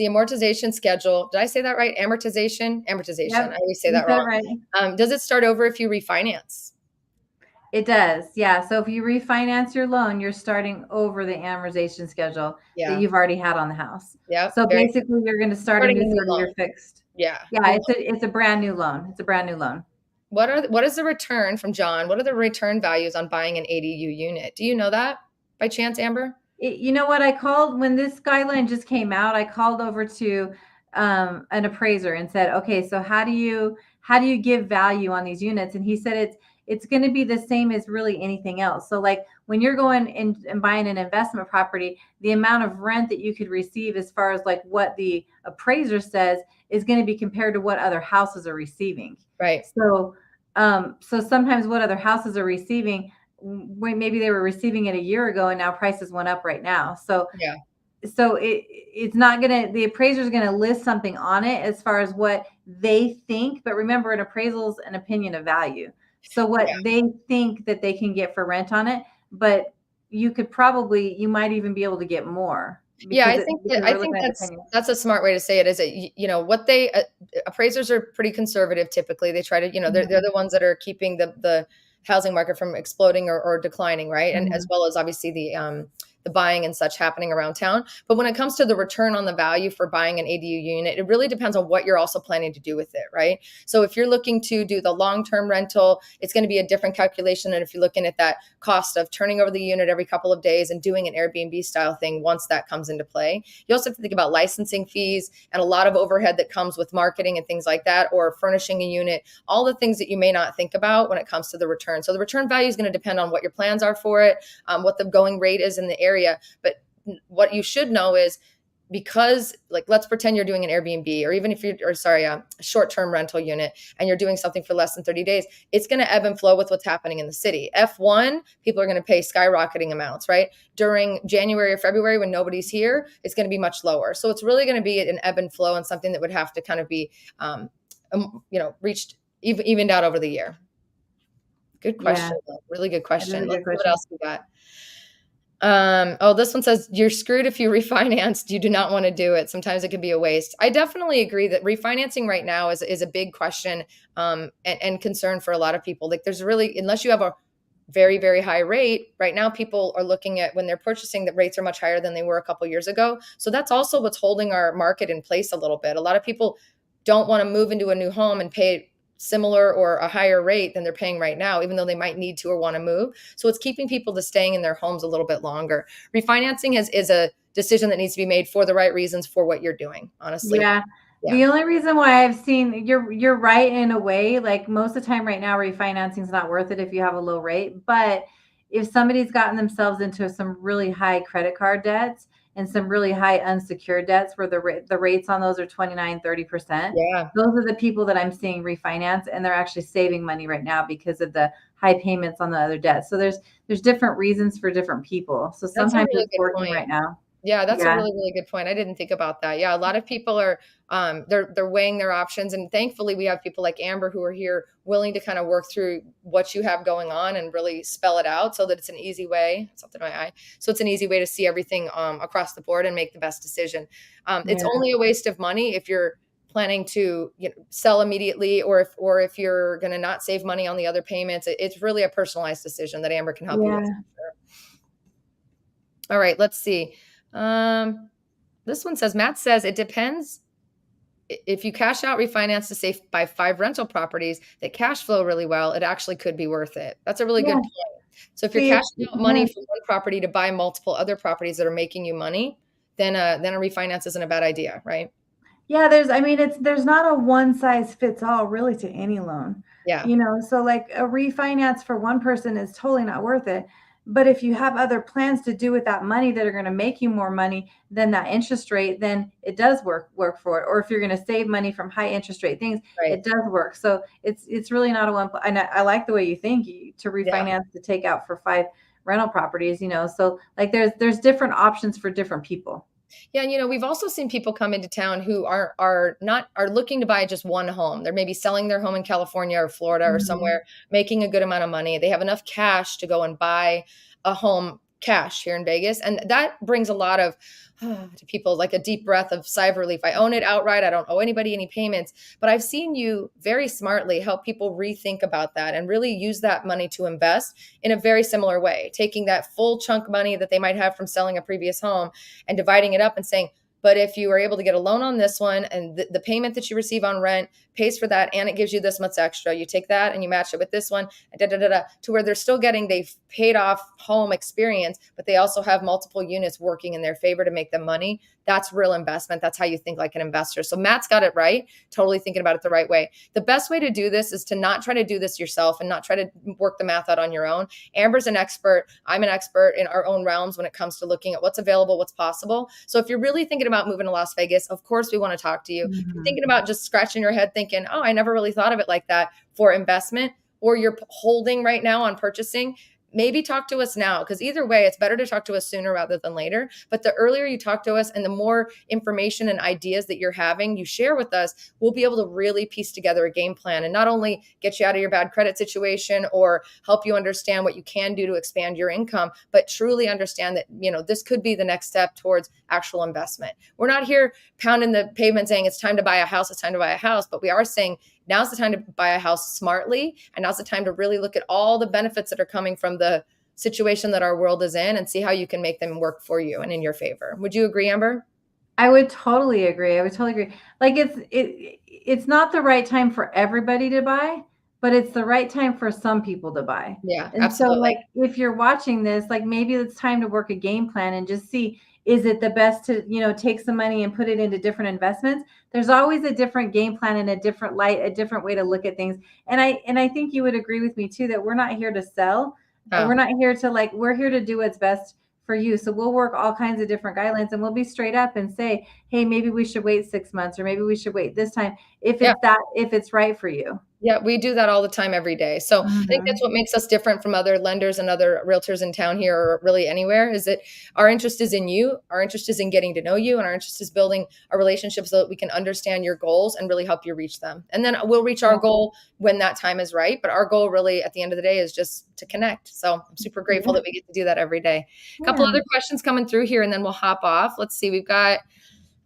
amortization schedule, did I say that right? Amortization. I Yep, always say you that said it wrong. right. Does it start over if you refinance? It does. Yeah. So if you refinance your loan, you're starting over the amortization schedule that Yeah. you've already had on the house. Yeah. So basically you're going to start a Starting new a new 30-year loan. fixed. Yeah. Yeah, it's a brand new loan. It's a brand new loan. What is the return from John? What are the return values on buying an ADU unit? Do you know that by chance, Amber? You know what, I called when this guideline just came out, I called over to an appraiser and said, okay, so how do you give value on these units? And he said it's going to be the same as really anything else. So like when you're going and buying an investment property, the amount of rent that you could receive as far as like what the appraiser says is going to be compared to what other houses are receiving. Right. So sometimes what other houses are receiving, maybe they were receiving it a year ago and now prices went up right now. So Yeah. it's not gonna, the appraiser is gonna list something on it as far as what they think. But remember, an appraisal is an opinion of value. So what Yeah. they think that they can get for rent on it, but you might even be able to get more Yeah, because I we're think looking at the that's opinion. that's a smart way to say it. Is it what they appraisers are pretty conservative typically. They try to they're Mhm. the ones that are keeping the housing market from exploding or declining, right? And as Mhm. well as obviously the buying and such happening around town. But when it comes to the return on the value for buying an ADU unit, it really depends on what you're also planning to do with it, right? So if you're looking to do the long-term rental, it's going to be a different calculation than if you're looking at that cost of turning over the unit every couple of days and doing an Airbnb style thing once that comes into play. You also have to think about licensing fees and a lot of overhead that comes with marketing and things like that, or furnishing a unit, all the things that you may not think about when it comes to the return. So the return value is going to depend on what your plans are for it, what the going rate is in the area. But what you should know is because like, let's pretend you're doing an Airbnb, or even if you're, or sorry, a short-term rental unit, and you're doing something for less than 30 days, it's going to ebb and flow with what's happening in the city. F1, people are going to pay skyrocketing amounts, right? During January or February when nobody's here, it's going to be much lower. So it's really going to be an ebb and flow, and something that would have to kind of be, reached, evened out over the year. Good Yeah, question. Really good that is question. a Let's good see what question. else we got. This one says you're screwed if you refinanced. You do not want to do it. Sometimes it can be a waste. I definitely agree that refinancing right now is a big question, and concern for a lot of people. Like, there's really, unless you have a very, very high rate right now, people are looking at, when they're purchasing, that rates are much higher than they were a couple years ago. So that's also what's holding our market in place a little bit. A lot of people don't want to move into a new home and pay similar or a higher rate than they're paying right now, even though they might need to or want to move. So it's keeping people to staying in their homes a little bit longer. Refinancing is a decision that needs to be made for the right reasons for what you're doing, honestly. Yeah. Yeah. The only reason why I've seen you're right in a way, like most of the time right now, refinancing is not worth it if you have a low rate. But if somebody's gotten themselves into some really high credit card debts and some really high unsecured debts where the rates on those are 29, 30%, Yeah. those are the people that I'm seeing refinance, and they're actually saving money right now because of the high payments on the other debts. So there's different reasons for different people. So That's a sometimes really it's good working point. right now. Yeah, that's a Yeah. really, really good point. I didn't think about that. Yeah, a lot of people are, they're weighing their options, and thankfully we have people like Amber who are here willing to kind of work through what you have going on and really spell it out so that it's an easy way. Something in my eye. So it's an easy way to see everything across the board and make the best decision. It's Yeah. only a waste of money if you're planning to, sell immediately, or if you're going to not save money on the other payments. It's really a personalized decision that Amber can help you with. Yeah. All right, let's see. This one says, Matt says it depends. If you cash out, refinance to save by 5 rental properties that cash flow really well, it actually could be worth it. That's a really good Yeah. point. So if you're See, cashing out money yeah. from one property to buy multiple other properties that are making you money, then a refinance isn't a bad idea, right? Yeah, I mean, there's not a one size fits all really to any loan. Yeah, So like a refinance for one person is totally not worth it. But if you have other plans to do with that money that are going to make you more money than that interest rate, then it does work for it. Or if you're going to save money from high interest rate things, right. it does work. So it's really not a one. And I like the way you think to Yeah. refinance to take out for 5 rental properties. So like there's different options for different people. Yeah, and we've also seen people come into town who are looking to buy just one home. They're maybe selling their home in California or Florida or Mhm. somewhere, making a good amount of money. They have enough cash to go and buy a home cash here in Vegas, and that brings a lot of to people like a deep breath of sigh of relief. I own it outright. I don't owe anybody any payments. But I've seen you very smartly help people rethink about that and really use that money to invest in a very similar way, taking that full chunk money that they might have from selling a previous home and dividing it up and saying, but if you are able to get a loan on this one, and the payment that you receive on rent pays for that, and it gives you this much extra, you take that and you match it with this one, to where they're still getting, they've paid off home experience, but they also have multiple units working in their favor to make them money. That's real investment. That's how you think like an investor. So Matt's got it right. Totally thinking about it the right way. The best way to do this is to not try to do this yourself and not try to work the math out on your own. Amber's an expert. I'm an expert in our own realms when it comes to looking at what's available, what's possible. So if you're really thinking about moving to Las Vegas, of course we want to talk to you. If you're Mhm. thinking about just scratching your head thinking, oh, I never really thought of it like that for investment, or you're holding right now on purchasing, maybe talk to us now, because either way, it's better to talk to us sooner rather than later. But the earlier you talk to us and the more information and ideas that you're having, you share with us, we'll be able to really piece together a game plan and not only get you out of your bad credit situation or help you understand what you can do to expand your income, but truly understand that, this could be the next step towards actual investment. We're not here pounding the pavement saying it's time to buy a house, it's time to buy a house, but we are saying now's the time to buy a house smartly, and now's the time to really look at all the benefits that are coming from the situation that our world is in and see how you can make them work for you and in your favor. Would you agree, Amber? I would totally agree. I would totally agree. Like it's not the right time for everybody to buy, but it's the right time for some people to buy. Yeah, And so absolutely. like if you're watching this, like maybe it's time to work a game plan and just see, is it the best to, take some money and put it into different investments? There's always a different game plan and a different light, a different way to look at things. And I think you would agree with me too that we're not here to sell. Oh, We're not here to we're here to do what's best for you. So we'll work all kinds of different guidelines, and we'll be straight up and say, hey, maybe we should wait 6 months, or maybe we should wait this time if Yeah. it's right for you. Yeah, we do that all the time every day. So I think that's Mhm. what makes us different from other lenders and other realtors in town here or really anywhere is that our interest is in you, our interest is in getting to know you, and our interest is building a relationship so that we can understand your goals and really help you reach them. And then we'll reach our Yeah. goal when that time is right. But our goal really at the end of the day is just to connect. So I'm super grateful Yeah. that we get to do that every day. A couple Yeah. other questions coming through here and then we'll hop off. Let's see. We've got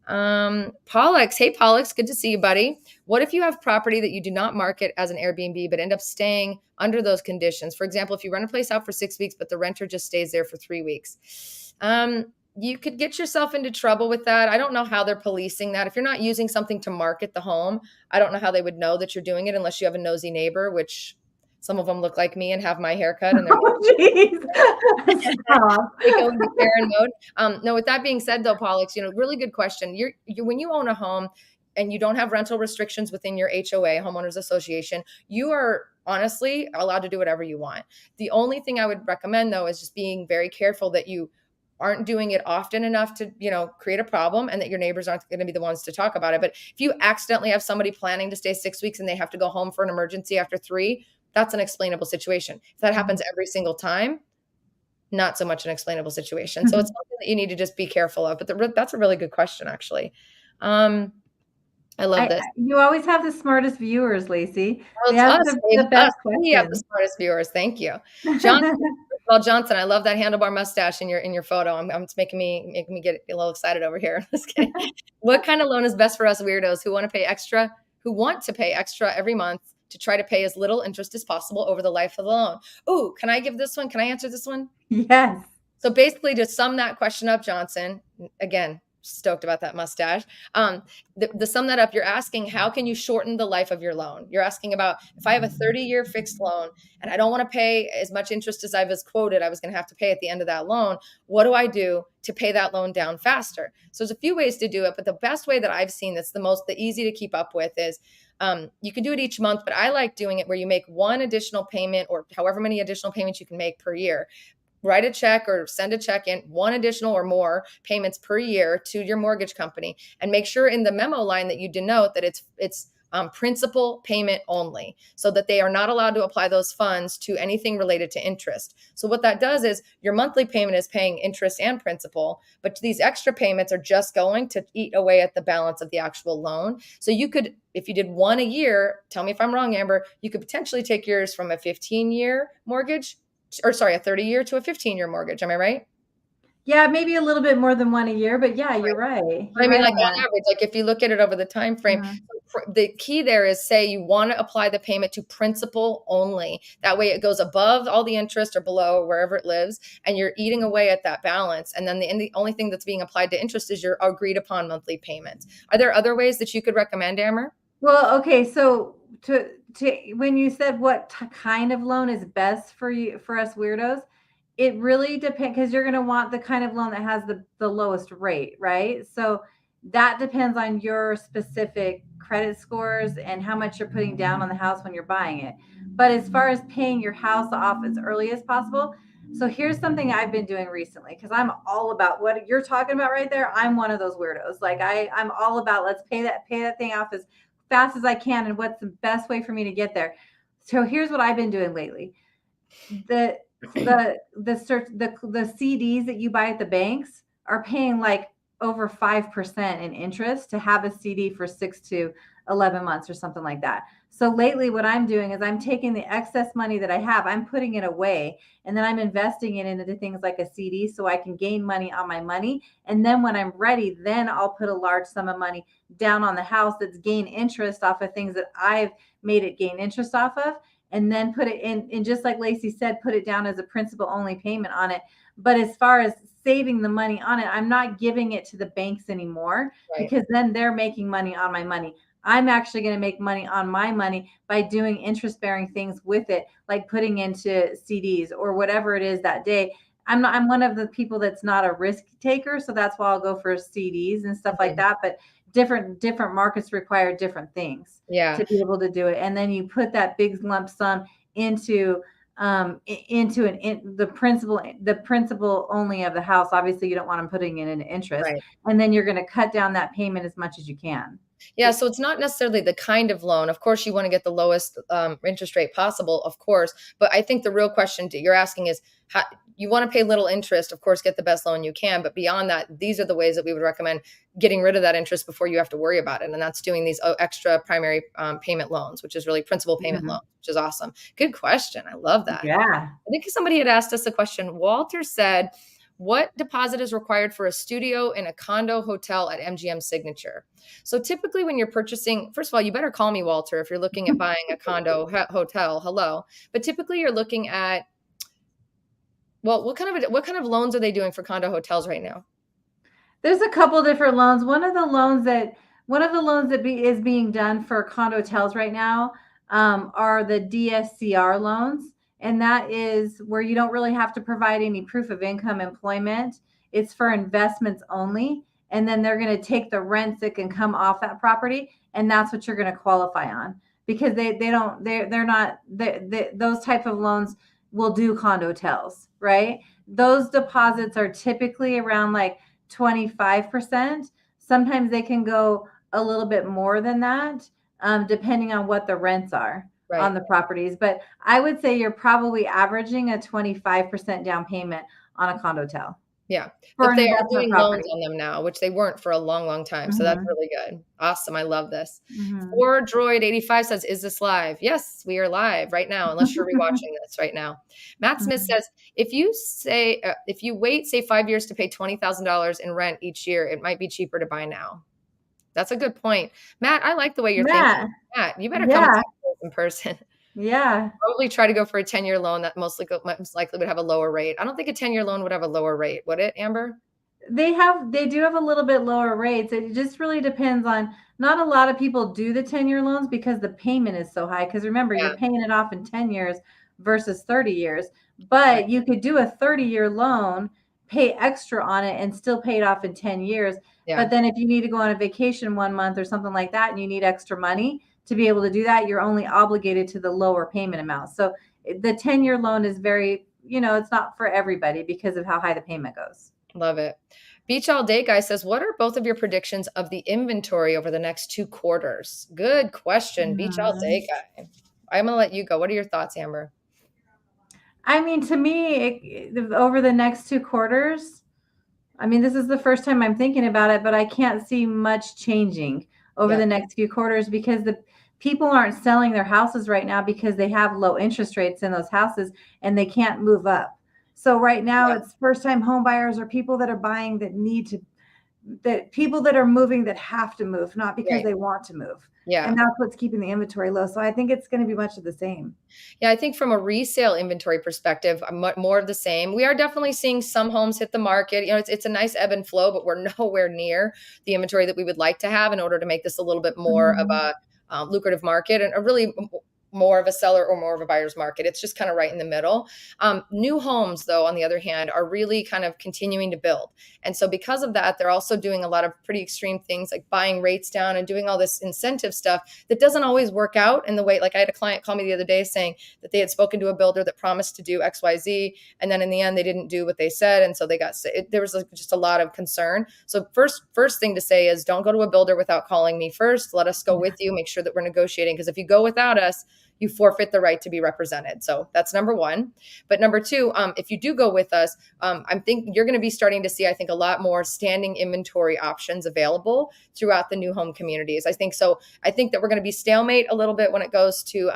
Pollux. Hey, Pollux, good to see you, buddy. What if you have property that you do not market as an Airbnb, but end up staying under those conditions? For example, if you rent a place out for 6 weeks, but the renter just stays there for 3 weeks, you could get yourself into trouble with that. I don't know how they're policing that. If you're not using something to market the home, I don't know how they would know that you're doing it unless you have a nosy neighbor, which some of them look like me and have my haircut and they're Oh, jeez. Stop. they go into Karen mode. No, with that being said, though, Pollux, really good question. When you own a home and you don't have rental restrictions within your HOA, homeowners association, you are honestly allowed to do whatever you want. The only thing I would recommend, though, is just being very careful that you aren't doing it often enough to, create a problem and that your neighbors aren't going to be the ones to talk about it. But if you accidentally have somebody planning to stay 6 weeks and they have to go home for an emergency after 3, that's an explainable situation. If that happens every single time, not so much an explainable situation. So it's something that you need to just be careful of. But that's a really good question, actually. I love this. You always have the smartest viewers, Laci. Well, They it's have us, the baby, us. best We have the questions. smartest viewers. Thank you, Johnson. Well, Johnson, I love that handlebar mustache in your photo. It's making me get a little excited over here. Just kidding. What kind of loan is best for us weirdos who want to pay extra, every month to try to pay as little interest as possible over the life of the loan? Ooh, can I give this one? Can I answer this one? Yes. So basically, to sum that question up, Johnson, again, stoked about that mustache. To sum that up, you're asking, how can you shorten the life of your loan? You're asking about, if I have a 30-year fixed loan and I don't want to pay as much interest as I was quoted I was going to have to pay at the end of that loan, what do I do to pay that loan down faster? So there's a few ways to do it, but the best way that I've seen that's the easy to keep up with is you can do it each month, but I like doing it where you make one additional payment or however many additional payments you can make per year. Write a check or send a check in, one additional or more payments per year to your mortgage company, and make sure in the memo line that you denote that it's principal payment only, so that they are not allowed to apply those funds to anything related to interest. So what that does is your monthly payment is paying interest and principal, but these extra payments are just going to eat away at the balance of the actual loan. So you could, if you did one a year, tell me if I'm wrong, Amber, you could potentially take yours from a 15-year mortgage, or sorry, a 30-year to a 15-year mortgage. Am I right? Yeah, maybe a little bit more than one a year, but yeah, Right. you're right. But I You're mean, right like on on that. average, like if you look at it over the time frame, Mhm. the key there is, say you want to apply the payment to principal only. That way it goes above all the interest or below or wherever it lives, and you're eating away at that balance. And then the only thing that's being applied to interest is your agreed upon monthly payments. Are there other ways that you could recommend, Amber? Well, okay, so to when you said what kind of loan is best for you for us weirdos, it really depends because you're going to want the kind of loan that has the lowest rate, right? So that depends on your specific credit scores and how much you're putting down on the house when you're buying it. But as far as paying your house off as early as possible, so here's something I've been doing recently because I'm all about what you're talking about right there. I'm one of those weirdos. Like I'm all about let's pay that thing off as fast as I can and what's the best way for me to get there. So here's what I've been doing lately. The CDs that you buy at the banks are paying like over 5% in interest to have a CD for 6 to 11 months or something like that. So lately what I'm doing is I'm taking the excess money that I have, I'm putting it away, and then I'm investing it into things like a CD so I can gain money on my money. And then when I'm ready, then I'll put a large sum of money down on the house that's gain interest off of things that I've made it gain interest off of, and then put it in, and just like Laci said, put it down as a principal only payment on it. But as far as saving the money on it, I'm not giving it to the banks anymore Right. because then they're making money on my money. I'm actually going to make money on my money by doing interest bearing things with it, like putting into CDs or whatever it is that day. I'm one of the people that's not a risk taker, so that's why I'll go for CDs and stuff like Mhm. that. But different markets require different things Yeah. to be able to do it. And then you put that big lump sum into into the principal only of the house. Obviously, you don't want them putting in an interest, Right. and then you're going to cut down that payment as much as you can. Yeah, so it's not necessarily the kind of loan. Of course, you want to get the lowest interest rate possible, of course. But I think the real question you're asking is, how, you want to pay little interest, of course, get the best loan you can. But beyond that, these are the ways that we would recommend getting rid of that interest before you have to worry about it. And that's doing these extra primary payment loans, which is really principal payment Mhm. loans, which is awesome. Good question. I love that. Yeah. I think somebody had asked us a question. Walter said, what deposit is required for a studio in a condo hotel at MGM Signature? So typically when you're purchasing, first of all, you better call me, Walter, if you're looking at buying a condo hotel. Hello. But typically you're looking at, well, what kind of loans are they doing for condo hotels right now? There's a couple different loans. One of the loans that is being done for condo hotels right now are the DSCR loans, and that is where you don't really have to provide any proof of income employment. It's for investments only, and then they're going to take the rents that can come off that property, and that's what you're going to qualify on because they don't they're not those type of loans will do condo hotels, right? Those deposits are typically around like 25%. Sometimes they can go a little bit more than that, depending on what the rents are on Right. the properties. But I would say you're probably averaging a 25% down payment on a condo hotel Yeah. for But an they are investment doing loans property. on them now, which they weren't for a long, long time. So that's Hmm. really good. Awesome. I love this. Hmm. Or Droid 85 says, is this live? Yes, we are live right now, unless you're rewatching this right now. Matt Smith Hmm. says, if you wait, say 5 years to pay $20,000 in rent each year, it might be cheaper to buy now. That's a good point. Matt, I like the way you're thinking. Matt, Matt, you better come and yeah, talk to us in person. yeah. Probably try to go for a 10-year loan that most likely would have a lower rate. I don't think a 10-year loan would have a lower rate, would it, Amber? They do have a little bit lower rates. It just really depends on, not a lot of people do the 10-year loans because the payment is so high. Because remember, Yeah, you're paying it off in 10 years versus 30 years. right. But you could do a 30-year loan, pay extra on it, and still pay it off in 10 years. Yeah. But then if you need to go on a vacation 1 month or something like that, and you need extra money to be able to do that, you're only obligated to the lower payment amount. So the 10-year loan is it's not for everybody because of how high the payment goes. Love it. Beach All Day Guy says, what are both of your predictions of the inventory over the next 2 quarters? Good question, Beach All Mhm. Day Guy. I'm going to let you go. What are your thoughts, Amber? I mean, to me, over the next 2 quarters, I mean, this is the first time I'm thinking about it, but I can't see much changing over Yeah, the next few quarters because the people aren't selling their houses right now because they have low interest rates in those houses and they can't move up. So right now, yeah, it's first time home buyers or people that are buying that people that are moving that have to move, not because right. they want to move. And Yeah. that's what's keeping the inventory low. So I think it's going to be much of the same. Yeah, I think from a resale inventory perspective, more of the same. We are definitely seeing some homes hit the market. It's a nice ebb and flow, but we're nowhere near the inventory that we would like to have in order to make this a little bit more of Mhm. a lucrative market and a really more of a seller or more of a buyer's market. It's just kind of right in the middle. New homes, though, on the other hand, are really kind of continuing to build. And so because of that, they're also doing a lot of pretty extreme things like buying rates down and doing all this incentive stuff that doesn't always work out in the way. Like I had a client call me the other day saying that they had spoken to a builder that promised to do XYZ. And then in the end, they didn't do what they said. And so there was just a lot of concern. So first thing to say is don't go to a builder without calling me first. Let us go with you, make sure that we're negotiating. Because if you go without us, you forfeit the right to be represented. So that's number one. But number two, if you do go with us, I'm thinking you're going to be starting to see, I think, a lot more standing inventory options available throughout the new home communities. I think so. I think that we're going to be stalemate a little bit when it goes to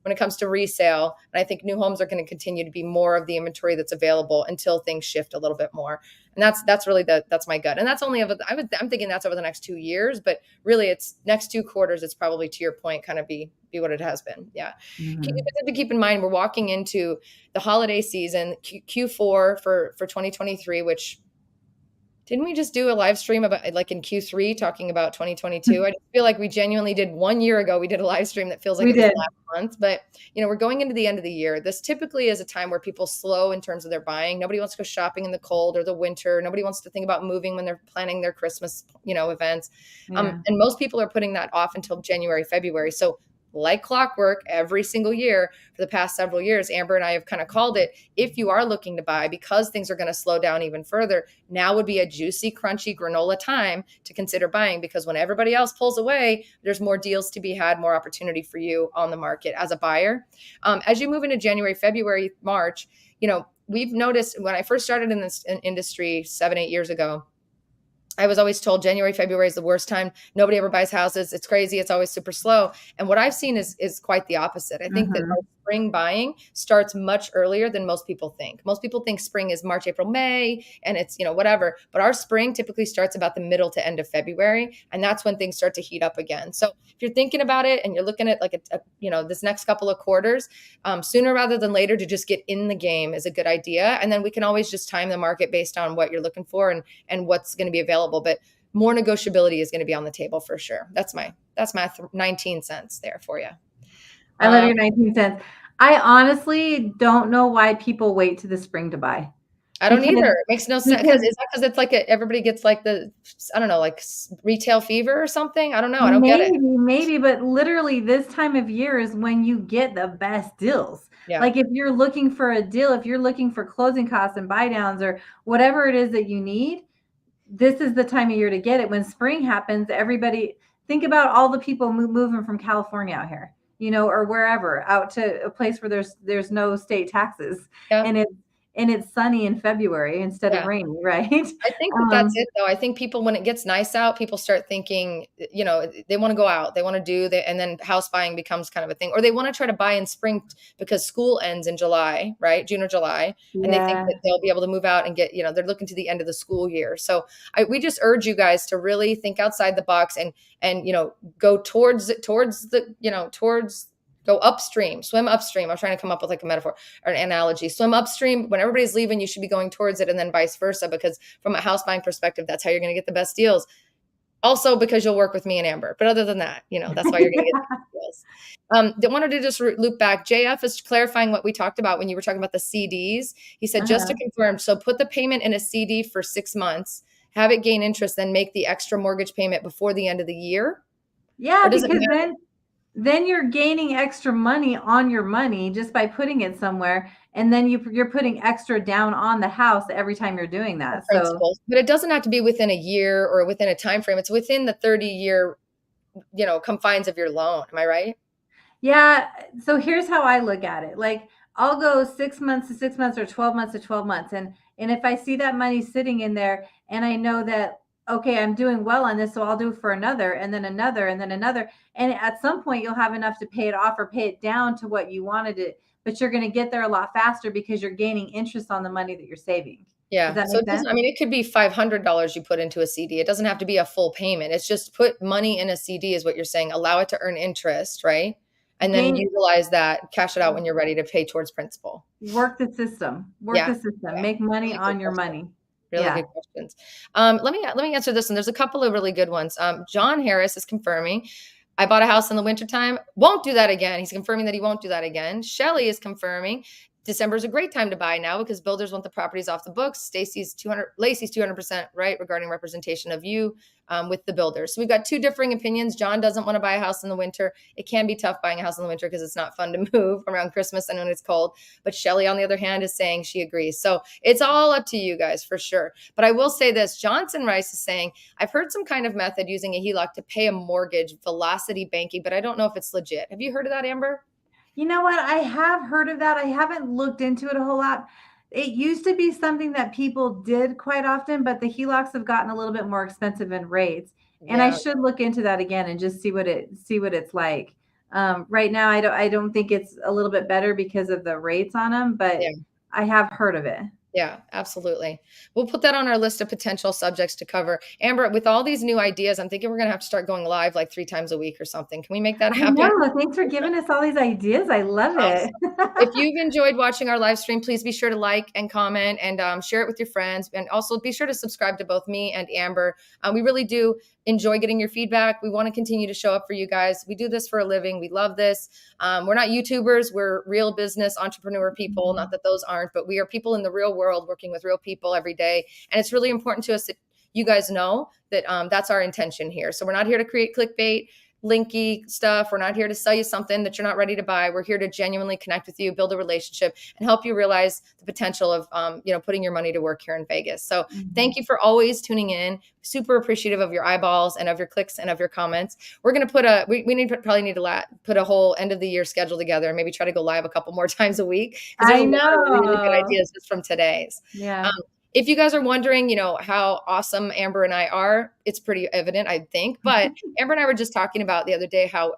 when it comes to resale. And I think new homes are going to continue to be more of the inventory that's available until things shift a little bit more. And that's really that's my gut. And that's only I'm thinking that's over the next 2 years, but really it's next 2 quarters. It's probably, to your point, kind of be what it has been. Yeah. You Mhm. have to keep in mind we're walking into the holiday season, Q4 for 2023, which didn't we just do a live stream about like in Q3 talking about 2022? I just feel like we genuinely did 1 year ago. We did a live stream that feels like We it was did. last month, but we're going into the end of the year. This typically is a time where people slow in terms of their buying. Nobody wants to go shopping in the cold or the winter. Nobody wants to think about moving when they're planning their Christmas, events. Yeah. And most people are putting that off until January, February. So like clockwork every single year for the past several years. Amber and I have kind of called it, if you are looking to buy, because things are going to slow down even further, now would be a juicy, crunchy granola time to consider buying, because when everybody else pulls away, there's more deals to be had, more opportunity for you on the market as a buyer. As you move into January, February, March, we've noticed when I first started in this industry 7-8 years ago, I was always told January, February is the worst time. Nobody ever buys houses. It's crazy. It's always super slow. And what I've seen is quite the opposite. I think that our Mm-hmm. spring buying starts much earlier than most people think. Most people think spring is March, April, May, and it's, whatever. But our spring typically starts about the middle to end of February. And that's when things start to heat up again. So if you're thinking about it and you're looking at like, this next couple of quarters, sooner rather than later to just get in the game is a good idea. And then we can always just time the market based on what you're looking for and what's going to be available. But more negotiability is going to be on the table for sure. That's my 19 cents there for you. I love your 19 cents. I honestly don't know why people wait to the spring to buy. I don't Because either. It makes no sense. because Is that because it's like everybody gets like I don't know, like retail fever or something? I don't know. I don't get it. maybe, but literally this time of year is when you get the best deals. Yeah. Like if you're looking for a deal, if you're looking for closing costs and buy downs or whatever it is that you need, this is the time of year to get it. When spring happens, everybody think about all the people moving from California out here, or wherever out to a place where there's no state taxes, Yeah. and it's sunny in February instead of Yeah. rainy, right? I think that's it though. I think people, when it gets nice out, people start thinking, they want to go out, they want to and then house buying becomes kind of a thing, or they want to try to buy in spring because school ends in July, right? June or July. And they think Yeah. that they'll be able to move out and get, they're looking to the end of the school year. So we just urge you guys to really think outside the box and, go towards go upstream, swim upstream. I'm trying to come up with like a metaphor or an analogy. Swim upstream. When everybody's leaving, you should be going towards it, and then vice versa, because from a house buying perspective, that's how you're going to get the best deals. Also, because you'll work with me and Amber. But other than that, that's why you're going to get the best deals. They wanted to just loop back. JF is clarifying what we talked about when you were talking about the CDs. He said, just to confirm, so put the payment in a CD for 6 months, have it gain interest, then make the extra mortgage payment before the end of the year? Yeah, Or does it because matter? then you're gaining extra money on your money just by putting it somewhere, and then you're putting extra down on the house every time you're doing that. So Principles, but it doesn't have to be within a year or within a time frame. It's within the 30-year, confines of your loan. Am I right? yeah, so here's how I look at it. Like I'll go 6 months to 6 months or 12 months to 12 months, and if I see that money sitting in there, and I know that okay, I'm doing well on this, so I'll do for another, and then another, and then another, and at some point you'll have enough to pay it off or pay it down to what you wanted it, but you're going to get there a lot faster because you're gaining interest on the money that you're saving. Does Yeah. that So make it doesn't, sense? I mean, it could be $500 you put into a CD. It doesn't have to be a full payment. It's just put money in a CD is what you're saying. Allow it to earn interest, right? And then Gain utilize that, cash it out when you're ready to pay towards principal. work Yeah. the system, Yeah. make money Really good on your question. money. Really Yeah. good questions. Let me answer this one. There's a couple of really good ones. John Harris is confirming, I bought a house in the wintertime. Won't do that again. He's confirming that he won't do that again. Shelly is confirming December is a great time to buy now because builders want the properties off the books. Laci's 200% right regarding representation of you with the builders. So we've got two differing opinions. John doesn't want to buy a house in the winter. It can be tough buying a house in the winter because it's not fun to move around Christmas and when it's cold. But Shelly, on the other hand, is saying she agrees. So it's all up to you guys for sure. But I will say this, Johnson Rice is saying, I've heard some kind of method using a HELOC to pay a mortgage, velocity banking, but I don't know if it's legit. Have you heard of that, Amber? You know what? I have heard of that. I haven't looked into it a whole lot. It used to be something that people did quite often, but the HELOCs have gotten a little bit more expensive in rates. And I Yeah. should look into that again and just see what it's like. Right now, I don't think it's a little bit better because of the rates on them, but Yeah. I have heard of it. Yeah, absolutely. We'll put that on our list of potential subjects to cover. Amber, with all these new ideas, I'm thinking we're going to have to start going live like 3 times a week or something. Can we make that I happen? know. Thanks for giving us all these ideas. I love it. Awesome. If you've enjoyed watching our live stream, please be sure to like and comment and share it with your friends. And also be sure to subscribe to both me and Amber. We really do enjoy getting your feedback. We want to continue to show up for you guys. We do this for a living. We love this. We're not YouTubers. We're real business entrepreneur people. Not that those aren't, but we are people in the real world working with real people every day. And it's really important to us that you guys know that that's our intention here. So we're not here to create clickbait. linky stuff. We're not here to sell you something that you're not ready to buy. We're here to genuinely connect with you, build a relationship, and help you realize the potential of, putting your money to work here in Vegas. So thank you for always tuning in. Super appreciative of your eyeballs and of your clicks and of your comments. We're going to put probably need to put a whole end of the year schedule together and maybe try to go live a couple more times a week, because there's I a lot of really good know. ideas just from today's. Yeah. If you guys are wondering, how awesome Amber and I are, it's pretty evident, I think. But Amber and I were just talking about the other day how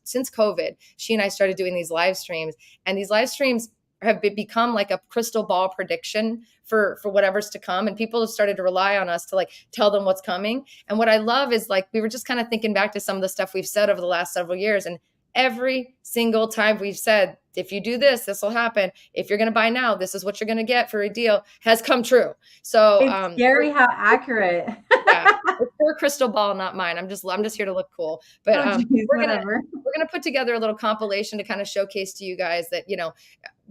since COVID, she and I started doing these live streams, and these live streams have become like a crystal ball prediction for whatever's to come. And people have started to rely on us to like tell them what's coming. And what I love is, like, we were just kind of thinking back to some of the stuff we've said over the last several years. And every single time we've said, if you do this, this will happen. If you're going to buy now, this is what you're going to get for a deal, has come true. So It's scary how accurate. yeah, it's your crystal ball, not mine. I'm just here to look cool. But Oh, geez, whatever. we're gonna put together a little compilation to kind of showcase to you guys that,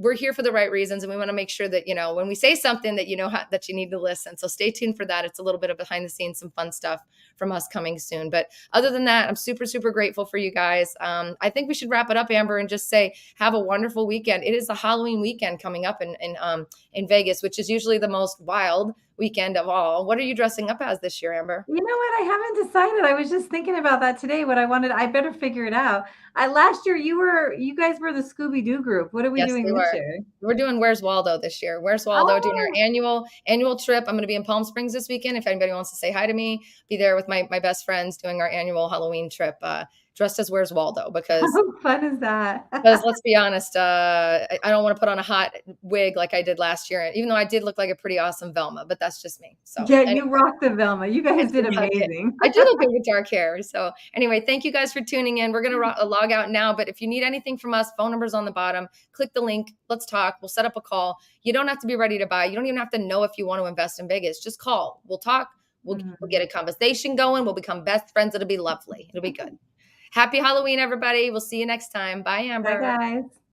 we're here for the right reasons, and we want to make sure that, when we say something that that you need to listen. So stay tuned for that. It's a little bit of behind the scenes, some fun stuff from us coming soon. But other than that, I'm super, super grateful for you guys. I think we should wrap it up, Amber, and just say have a wonderful weekend. It is the Halloween weekend coming up in Vegas, which is usually the most wild weekend of all. What are you dressing up as this year, Amber? You know what? I haven't decided. I was just thinking about that today. What I wanted, I better figure it out. Last year you guys were the Scooby-Doo group. What are we Yes, doing they this were. year? We're doing Where's Waldo this year. Where's Waldo doing our Oh, annual trip. I'm going to be in Palm Springs this weekend. If anybody wants to say hi to me, be there with my best friends doing our annual Halloween trip, dressed as Where's Waldo, because how fun is that? let's be honest, I don't want to put on a hot wig like I did last year, even though I did look like a pretty awesome Velma, but that's just me. So Yeah, anyway, you rocked the Velma. You I guys do did love it. amazing. I do look good with dark hair. So anyway, thank you guys for tuning in. We're going to log out now, but if you need anything from us, phone number's on the bottom. Click the link. Let's talk. We'll set up a call. You don't have to be ready to buy. You don't even have to know if you want to invest in Vegas. Just call. We'll talk. We'll get a conversation going. We'll become best friends. It'll be lovely. It'll be good. Happy Halloween, everybody. We'll see you next time. Bye, Bye, Amber. guys.